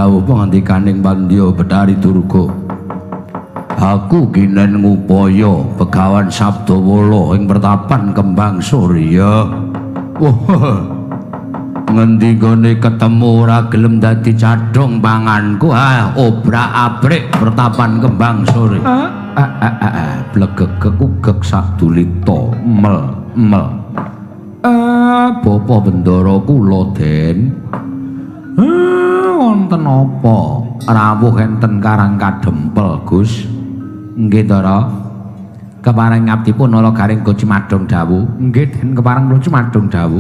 dawuh pangandikaning Pandya Bathari Durga. Aku kinen ngupaya Begawan Sabdawala ing pertapan Kembang Surya. Wah, ngendi gone ketemu ora gelem dadi cadhong panganku. Obrak-abrik pertapan Kembang Surya. Blegegek-ugeg sadulita mel. Bapa Bendara kula, Den. Wonten apa? Rawuh enten Karang Kadempel, Gus. Nggih, Ndara. Kepareng ngabdipun nala garing Guci Madung dawuh. Nggih, Den, kepareng Guci Madung dawuh.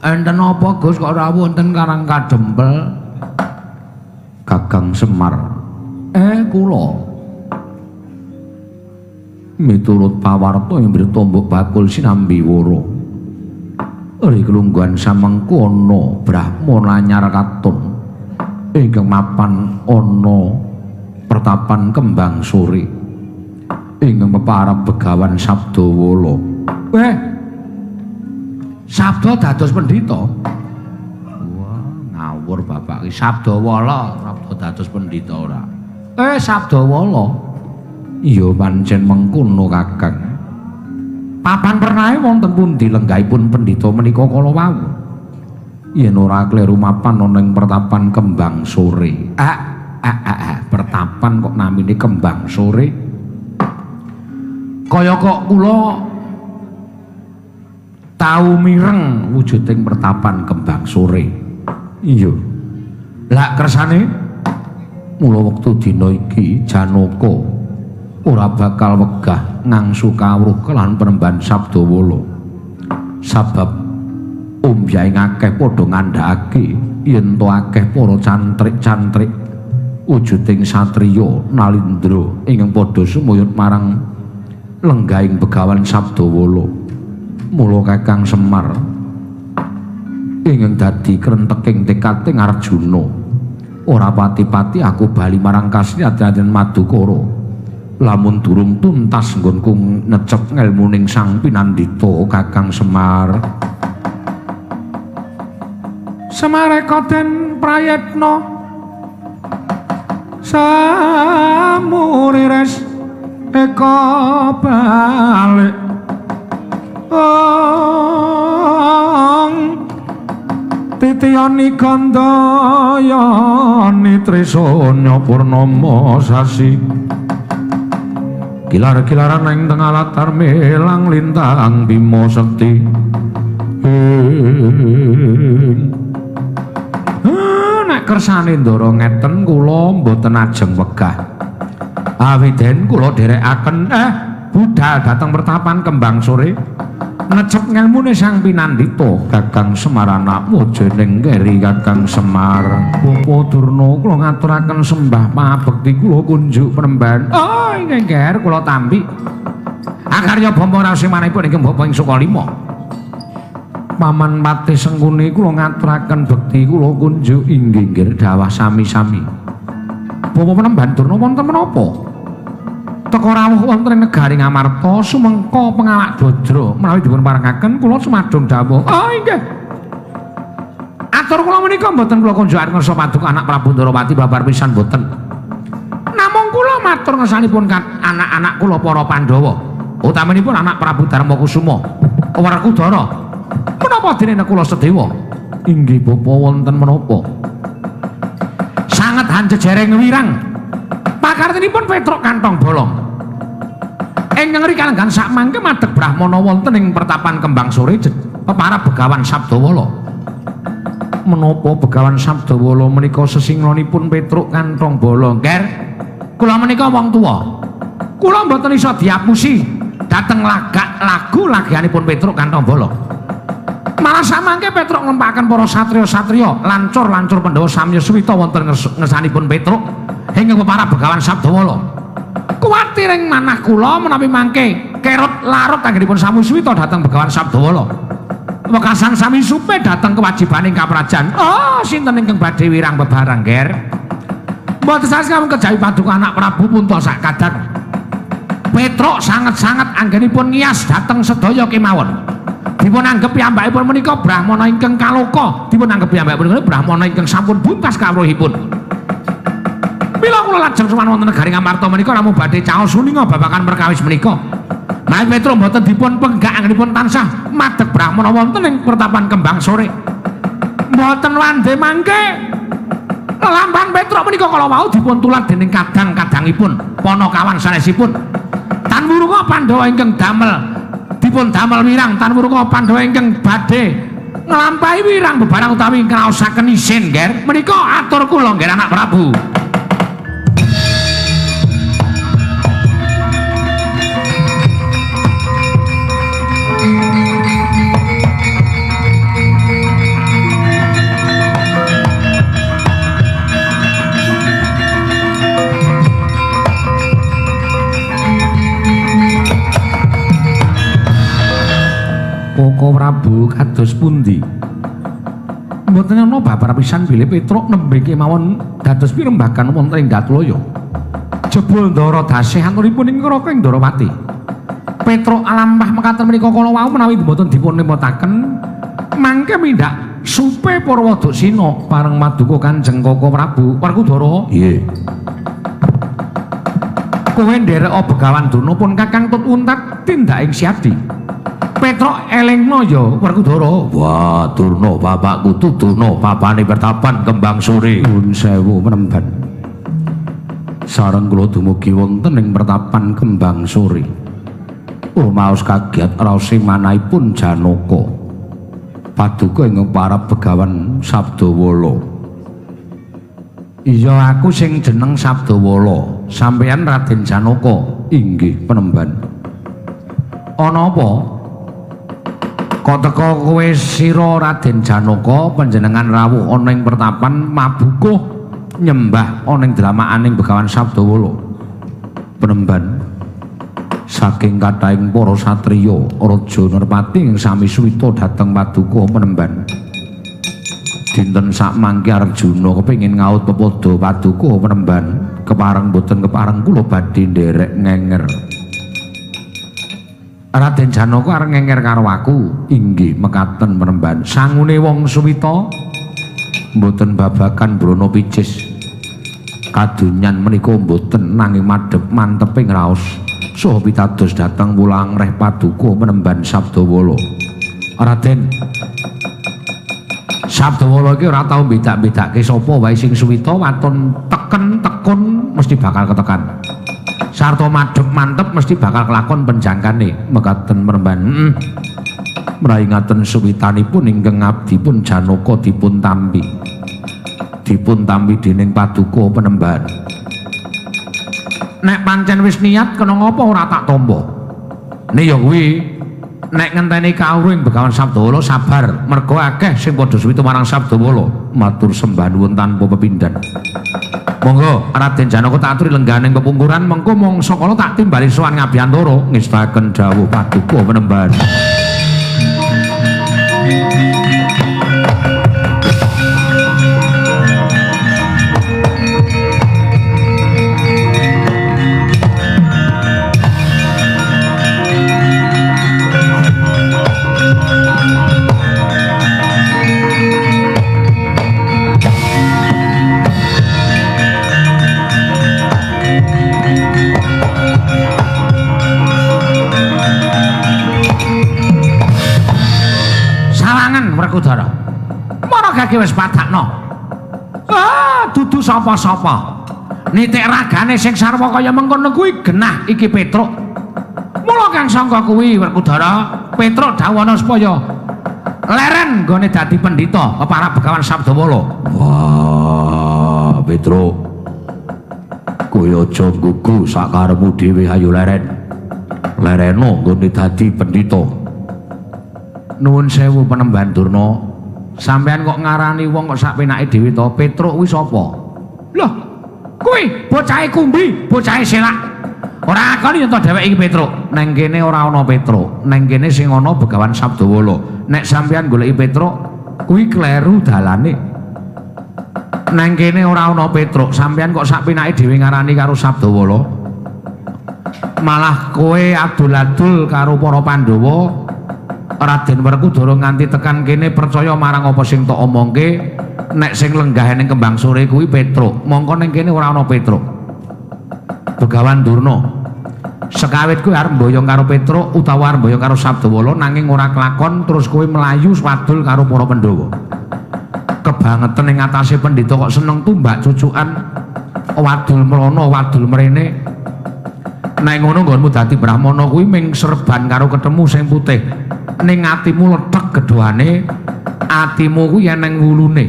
Enten apa, Gus, kok rawuh enten Karang Kadempel? Kakang Semar. Kula. Miturut pawarta ing Tombok Bakul sinambi wara. Ri kelungguhan samengko ana Brahmana anyar katon ingkang mapan ana pertapan Kembang Sore ingkang peparab Begawan Sabdawala. Sabda dados pendhita. Wah, ngawur bapak iki. Sabdawala sabda dados pendhita ora. Sabdawala. Iya pancen mengkono, Kakang. Papan pernahe wonten pundi lenggahipun pendhita menika kala wau? Yen ora kleru mapan ana ing pertapan Kembang Sore. Pertapan kok namine Kembang Sore? Kaya kok kula tau mireng wujuding pertapan Kembang Sore. Iya. Lah kersane mula wektu dina iki Janaka ora bakal wegah ngangsu kawruh kelawan Penemban Sabdawala. Sabab ombyaing akeh padha ngandhakake yen to akeh para cantrik-cantrik wujuding satriya Nalindra ingkang padha sumuyut marang lenggahing Begawan Sabdawala. Mula Kakang Semar ingkang dadi krenteking tekating Arjuna ora pati-pati aku bali marang kasriyaten Madukara. Lamun durung tuntas nggonku necep ngelmuning Sang Pinandhita, Kakang Semar. Semareka den prayetna samurires eka balik titiyani gandayani trisanya purnama sasi kilar-kilaran ing tengah latar melang lintang Bima Sekti. Nek kersane Ndara ngeten kula mboten ajeng wegah. Awiden kula dherekaken budal dhateng pertapan Kembang Sore necep ngelmune Sang Pinandhita, Kakang Semar anak mojening keri Kakang Semar. Bapa Durna kula ngaturaken sembah pangabekti kula kunjuk Penemban. Inggih Nger kula tampi. Akarya bapa rasemanipun inggih Bapak ing Sukalima. Paman Patih Sengkuni kula ngaturaken bekti kula kunjuk inggih Nger dawah sami-sami. Bapa Penemban Durna wonten menapa? Teka rawuh wonten ing negari Ngamarta sumengka pengawak Dodra menawi dipun parengaken kula sumadong dawuh. Inggih. Atur kula menika mboten kula kunjukaken ngarsa paduka anak Prabu Ndarawati babar pisan mboten. Namung kula matur ngersanipun anak-anak kula para Pandhawa, utamanipun anak Prabu Darmakusuma, Werkudara. Menapa dene kula sedewa? Inggih Bapa wonten menapa? Sanget hanjejereng wirang. Pakartinipun Petruk Kantong Bolong. Ingkang rikalenggan sakmangke madheg Brahmana wonten ing pertapan Kembang Sore peparab Begawan Sabdawala. Menapa Begawan Sabdawala menika sesinglanipun Petruk Kantong Bolong? Nger, kula menika wong tuwa. Kula mboten isa diapusi dhateng lagu lagianipun Petruk Kantong Bolong. Malah samangke Petruk nglempaken para satriya-satriya lancur-lancur Pandhawa samya suwita wonten ngersanipun Petruk ingkang peparab Begawan Sabdawala. Kuwatir ing manah kula menawi mangke kerut larut anggenipun sami suwita dhateng Begawan Sabdawala. Wekasan sami supe dhateng kewajibaning kaprajan. Sinten ingkang badhe wirang bebarang, Nger? Mboten sami kejawi paduka anak Prabu Punta sak kadang. Petruk sanget-sanget anggenipun ngias dhateng sedaya kemawon. Dipun anggep piyambakipun menika Brahmana ingkang kaloka, dipun anggep piyambakipun Brahmana ingkang sampun buntas kawruhipun. Mila kula lajeng sowan wonten negari Ngamarta menika namung badhe caos suninga babagan perkawis menika. Mas Petro mboten dipun penggak anggenipun tansah madeg brahmana wonten ing pertapan Kembang Sore. Mboten wandhe mangke. Lelampahan Petro menika kala wau dipun tulat dening kadang-kadangipun Panakawan sanesipun. Tan Wurunga Pandhawa ingkang dipun damel wirang, Tan Wurunga Pandhawa ingkang badhe nglampahi wirang bebarang utawi ngraosaken isin nggih. Menika atur kula nggih anak Prabu. Koko Prabu kados pundi? Mboten ana babar pisan bilih Petruk nembe kemawon dados pirembagan wonten ing Gatlaya. Jebul Ndara dasih aturipun ing Raka ing Ndarawati. Petruk alampah mekaten menika kala wau menawi mboten dipun lemetaken mangke mindhak supe para Daksina pareng maduka Kanjeng Koko Prabu Werkudara. Nggih. Kowe nderek Begawan Durna pun Kakang Tut Untat tindak ing Siadi. Petruk elingno ya Werkudara. Wah, Durna bapakku Durna papane pertapan Kembang Sore. Nuwun sewu menemban. Sareng kula dumugi wonten ing pertapan Kembang Sore. Rumaos kagiat raos manahipun Janaka. Paduka ing para Begawan Sabdawala. Iya aku sing jeneng Sabdawala. Sampeyan Raden Janaka. Inggih penemban. Ana apa? Kok teka kowe sira Raden Janaka panjenengan rawuh ana ing pertapan mabukuh nyembah ana ing dlamaaning Begawan Sabdawala. Penemban saking kathahing para satriya Raja Nerpati ing sami suwita dhateng paduka penemban. Dinten sak mangke Arjuna kepengin ngaut pepodo paduka penemban, kepareng boten kepareng kula badhe nderek ngenger. Raden Janaka arep ngenger karo aku. Inggih mekaten penemban. Sangune wong suwita mboten babagan brana picis. Kadunyan menika mboten nanging madhep manteping raos saha pitados dhateng wulang reh paduka penemban Sabdawala. Raden Sabdawala iki ora tau bedak-bedake sapa wae sing suwita waton teken tekun mesti bakal ketekan. Sarta madhep mantep mesti bakal kelakon penjangkane mekaten meremban. Mraingaten suwitanipun ingkang ngabdi pun Janaka dipun tampi dening paduka penemban. Nek pancen wis niat kena ngapa ora tak tampa. Nek ya kuwi nek ngenteni kawruh Begawan Sabdawala sabar merga akeh sing padha suwita marang Sabdawala. Matur sembah nuwun tanpa pepindhan. Monggo Raden Janaka tak aturi lengganing pepungkuran mengko mangsa kala tak timbali sowan Ngabiyantara ngestaken dawuh paduka penemban. Werkudara. Maragake wis padakno. Dudu sapa-sapa. Nitik ragane sing sarwa kaya mengkono kuwi genah iki Petruk. Mula kang sangka kuwi Werkudara, Petruk dawana supaya leren nggone dadi pendhita para Begawan Sabdawala. Wah, Petruk. Kowe aja gugu sakarepmu dhewe ayo leren. Lereno nggone dadi pendhita. Nuwun sewu penemban Durna. Sampeyan kok ngarani wong kok sak penake dhewe to? Petruk kuwi sapa? Loh, kuwi bocahe kumbi, bocahe selak. Ora akoni to dheweke iki Petruk. Nang kene ora ana Petruk. Nang kene sing ana Begawan Sabdawala. Nek sampeyan goleki Petruk, kuwi kleru dalane. Nang kene ora ana Petruk. Sampeyan kok sak penake dhewe ngarani karo Sabdawala. Malah kowe adul-adul karo para Pandhawa. Raden Werkudara nganti tekan kene percaya marang apa sing tak omongke, nek sing lenggah ning Kembang Sore kuwi Petruk. Mongko ning kene ora ana Petruk. Begawan Durna. Sekawit kuwi arep mboyong karo Petruk utawa arep mboyong karo Sabdawala nanging ora kelakon terus kowe melayu swadul karo para Pandhawa. Kebangetan ing atase pendhita kok seneng tumbak cucukan wadul mrono wadul mrene. Nek ngono nggonmu dadi Brahmana kuwi ming serban karo ketemu sing putih. Ning atimu letek gedhoane, atimu kuwi eneng wulune.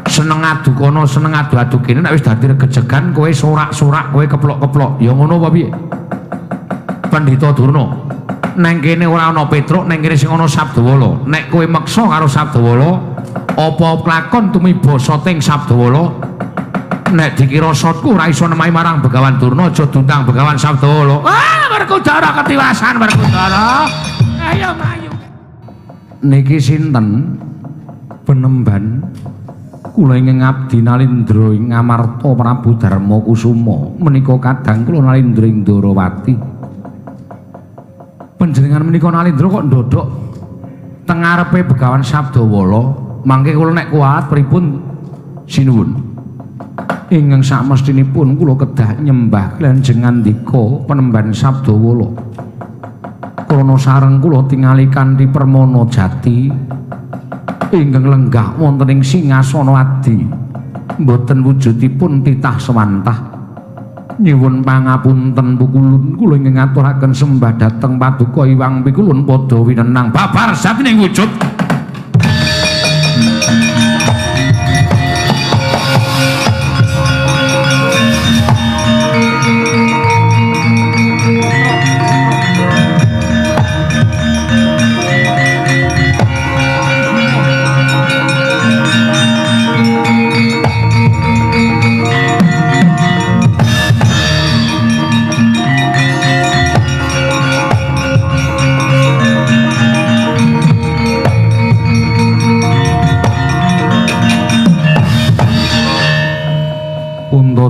Seneng adu kono, seneng adu-adu kene nek wis dadi regejegan kowe sorak-sorak, kowe keplok-keplok. Ya ngono apa piye? Pendhita Durna. Neng kene ora ana Petruk, neng kene sing ana Sabdawala. Nek kowe meksa karo Sabdawala, apa kelakon tumiba sating Sabdawala? Nek dikira sotku ora iso nemahi marang Begawan Durna, aja dundang Begawan Sabdawala. Werkudara ketiwasan Werkudara. Ayo mlayu. Niki sinten? Penemban kula ingkang ngabdi Nalindra ing Ngamarta Prabu Darma Kusuma. Menika kadang kula Nalindra ing Ndarawati. Panjenengan menika Nalindra kok ndodok teng ngarepe Begawan Sabdawala. Mangke kula nek kuat pripun sinuwun. Ingkang sakmestinipun kula kedah nyembah klenjeng ngandika Penemban Sabdawala. Krana sareng kula tingali kanthi permana jati ingkang lenggah wonten ing singasana adi. Mboten wujudipun titah sewantah. Nyuwun pangapunten Pukulun, kula ingkang ngaturaken sembah dhateng Paduka Iwang Pikulun padha winenang babar satining wujud.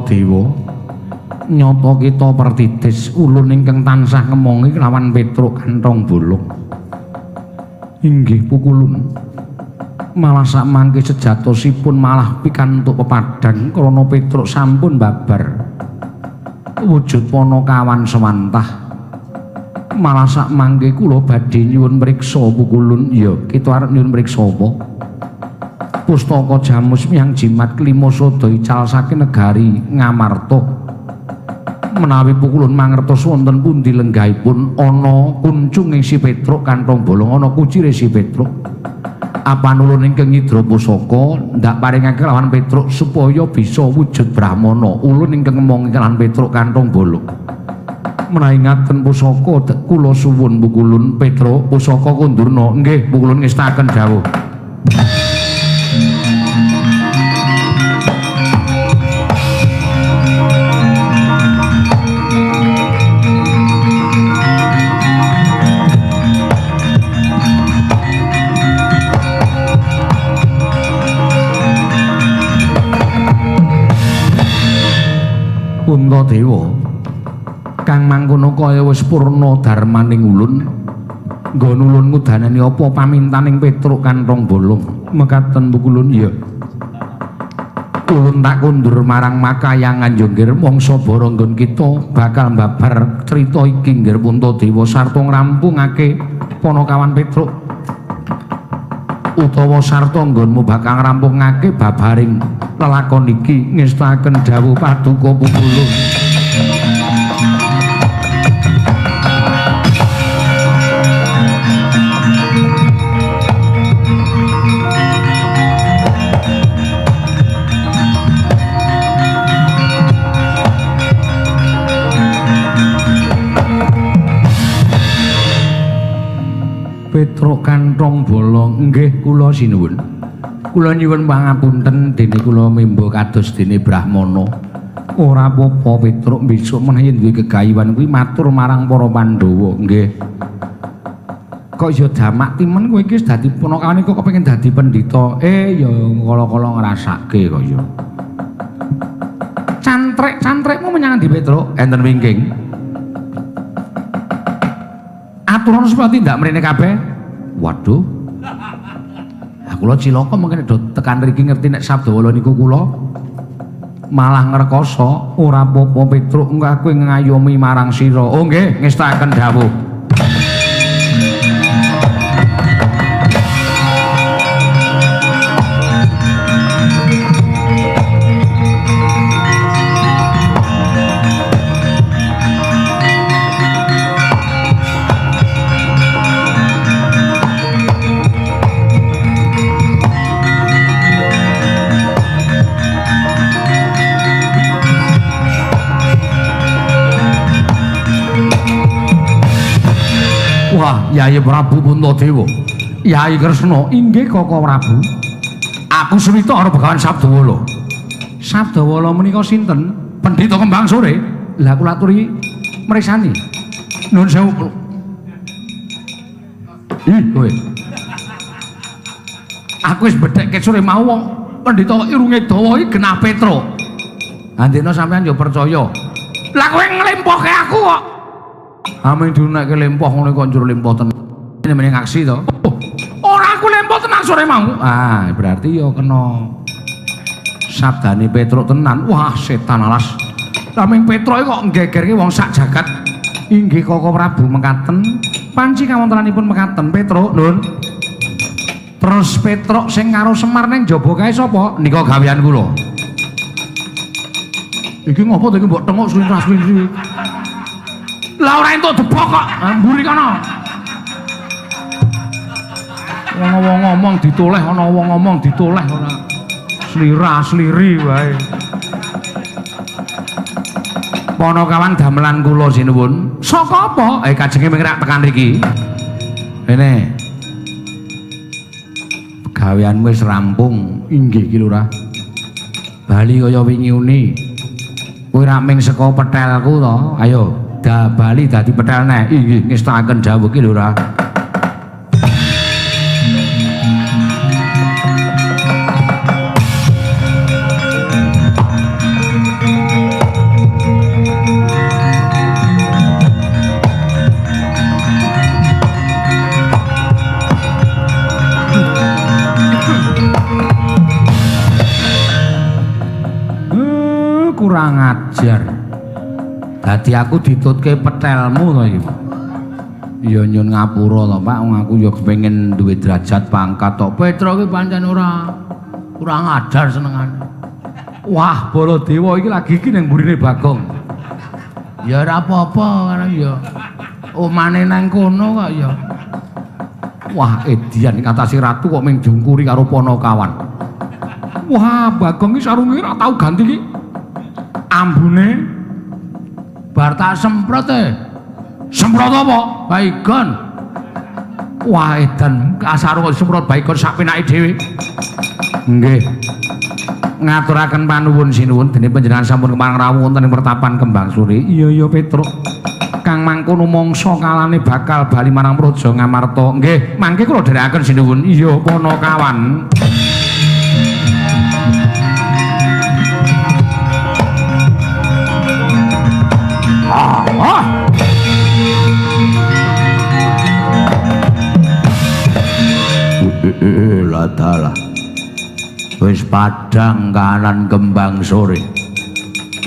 Dewa nyata kita pertitis ulun ingkang tansah ngemongi kelawan Petruk kantong bolong. Inggih Pukulun, malah sak mangke sejatosipun malah pikantuk pepadang krana Petruk sampun babar wujud Panakawan sewantah. Malah sak mangke kula badhe nyuwun mriksa Pukulun. Ya kita arep nyuwun mriksa apa? Pustaka Jamus Miyang Jimat Klima Sada ical saking negari Ngamarta. Menawi Pukulun mangertos wonten pundi lenggahipun ana kuncung ing si Petruk kantong bolong, ana kucire si Petruk. Apanulun ingkang nyidra pusaka ndak paringake lawan Petruk supaya bisa wujud Brahmana. Ulun ingkang ngemongi lawan Petruk kantong bolong. Menawi ngaten pusaka kula suwun Pukulun Petruk pusaka kundurna. Nggih Pukulun ngestaken dawuh. Puntadewa kang mangkono kaya wis purna darmaning ulun nggon ulun ngudanani apa pamintaning Petruk kantong bolong mekaten Pukulun. Ya ulun tak kundur marang Makayangan Jonggir mangsa baranggon kita bakal mbabar crita iki nggih Puntadewa sarta ngrampungake Panakawan Petruk utawa sarta nggonmu bakal ngrampungake babaring lelakon iki. Ngestaken dawuh Paduka Pukulun. Petruk kantong bolong. Nggih kula sinuwun. Kula nyuwun pangapunten dene kula mimba kados dene Brahmana. Ora apa-apa Petruk besok menawi duwe gegayuhan kuwi matur marang para Pandhawa. Nggih. Kok ya damak timen kowe iki wis dadi punakawane kok kepengin dadi pendhita. Ya kala-kala ngrasake kok ya. Cantrek-cantrikmu menyang ndi Petruk? Enten wingking. aturan supaya tindak mrene kabeh. Waduh. Kula cilaka mengkene do tekan mriki ngerti nek Sabdawala niku kula malah ngrekoso ora apa-apa Petruk engko aku ngayomi marang sira. Oh nggih, ngestaken dawuh. Yai Prabu Puntadewa, Yai Kresna, inggih Kaka Prabu. Aku Smita karo Begawan Sabdawala. Sabdawala menika sinten? Pendhita Kembang Sore. Lah kula aturi mresani. Nuwun sewu. Kowe. Aku wis bedhekke sore mau wong pendhita irunge dawa iki genah Petruk. Andena sampean yo percaya. Lah kowe nglempohke aku kok. Ameng diunekke lempoh ngene kok njur lempoh tenan. Ini meneng aksi to. Ora aku lempoh tenan sore mau. Ah, berarti ya kena sabdane Petruk tenan. Wah, setan alas. Ameng Petruk kok nggegerke wong sak jagat. Inggih Kaka Prabu mekaten. Panci kawontenanipun mekaten Petruk, Nun. Terus Petruk sing karo Semar ning jaba kae sapa? Nika gawean kula. Iki ngopo to iki mbok tengok slintras-slintri. Lah ora entuk debok kok, mburi kana. Ana wong ngomong ditoleh, ana wong ngomong ditoleh ora. Slira-sliri wae. Ponokawan damelan kula sinuwun. Saka apa? Kajenge mengrak tekan mriki. Rene. Gaweanmu wis rampung, inggih ki Lurah. Bali kaya wingi uni. Kowe ra ming saka petelku to. Ayo. Bali dadi petel nek inggih ngestaken dawuh ki lho ra. Kurang ajar. Dadi aku ditutke petelmu to iki. Ya nyun ngapura to, Pak. Wong aku ya kepengin duwe derajat pangkat to. Petruk iki pancen ora kurang ajar senengane. Wah, Baladewa iki lagi iki ning mburine Bagong. Ya ora apa-apa karena ya omane nang kono kok ya. Wah, edian ngatasi ratu kok ming jungkuri karo Ponokawan. Wah, Bagong iki sarunge ora tau ganti iki. Ambune bar tak semprot semprot apa? Baygon. Wah edan kasarung kok semprot baygon sak penake dhewe. Nggih. Ngaturaken panuwun sinuwun dene panjenengan sampun kemarang rawuh wonten ing pertapan Kembang Suri. Iya Petruk. Kang mangkono mangsa kalane bakal bali marang Praja Ngamarta. Nggih, mangke kula dherekaken sinuwun. Iya Ponokawan. Ladalah wis padhang kanan Kembang Sore.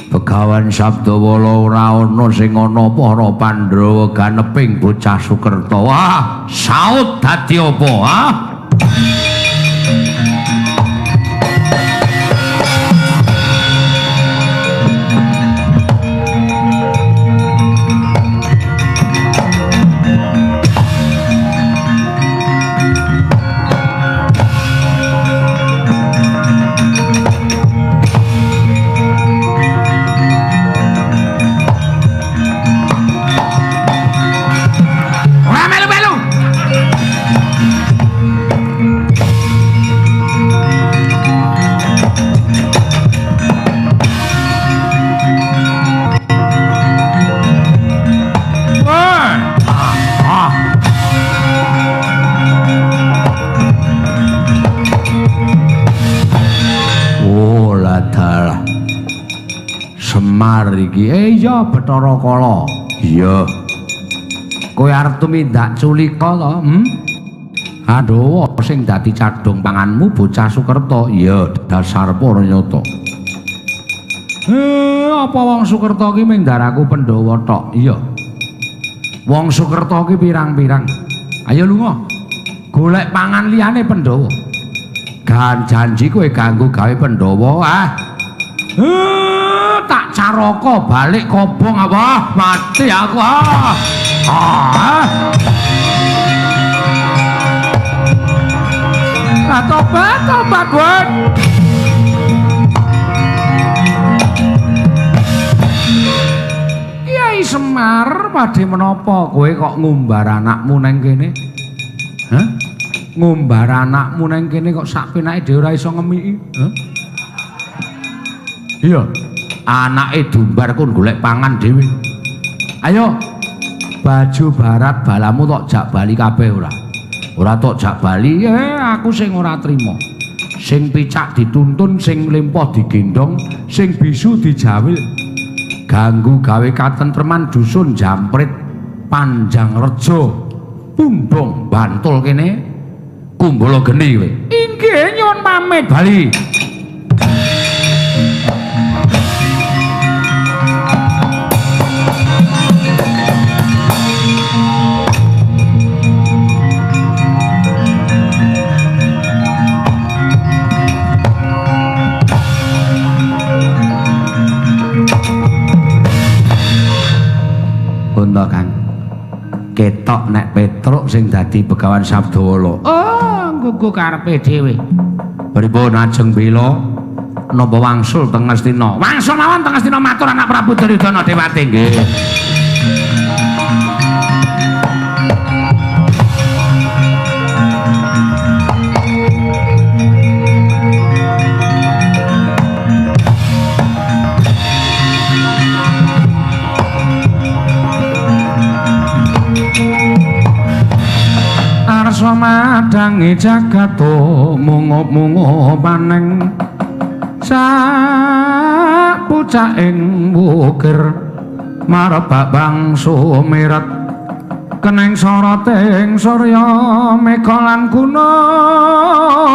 Begawan Sabdawala ora ana sing ana para Pandhawa ganeping bocah Sukerta. Wah, saut dadi apa, ha? Semar iki iya Bathara Kala. Iya. Kowe arep tumindak culika to? Aduh, sing dadi cadhong panganmu bocah Sukerta. Iya, dasar para nyata. Apa wong Sukerta ki mung daraku Pandhawa tok? Iya. Wong Sukerta ki pirang-pirang. Ayo lunga. Golek pangan liyane Pandhawa. Gan janji kowe ganggu gawe Pandhawa, tak caraka balik kobong apa? Mati aku. Tobat, Wan. Kyai Semar, padhe menapa kowe kok ngumbar anakmu nang kene? Hah? Ngumbar anakmu nang kene kok sak penake dhewe ora iso ngemiki? Hah? Iya, anake dumbar kon golek pangan dhewe. Ayo, baju barat balamu tok jak bali kabeh ora? Ora tok jak bali, aku sing ora trima. Sing picak dituntun, sing lempah digendong, sing bisu dijawil. Ganggu gawe katentreman dusun Jamprit, Panjang Rejo, Pundong Bantul kene. Kumbala geni kowe. Inggih nyuwun pamit bali. Punta Kang. Ketok nek Petruk sing dadi Begawan Sabdawala. Nggo karepe dhewe. Pripun ajeng bela napa wangsul teng Ngastina? Wangsul mawon teng Ngastina matur anak Prabu Duryudana Dewate nggih. Arsa madangi jagato mungup-mungup paneng sak pucaking wukir marebak bangsu miret keneng soroting surya mega lan gunung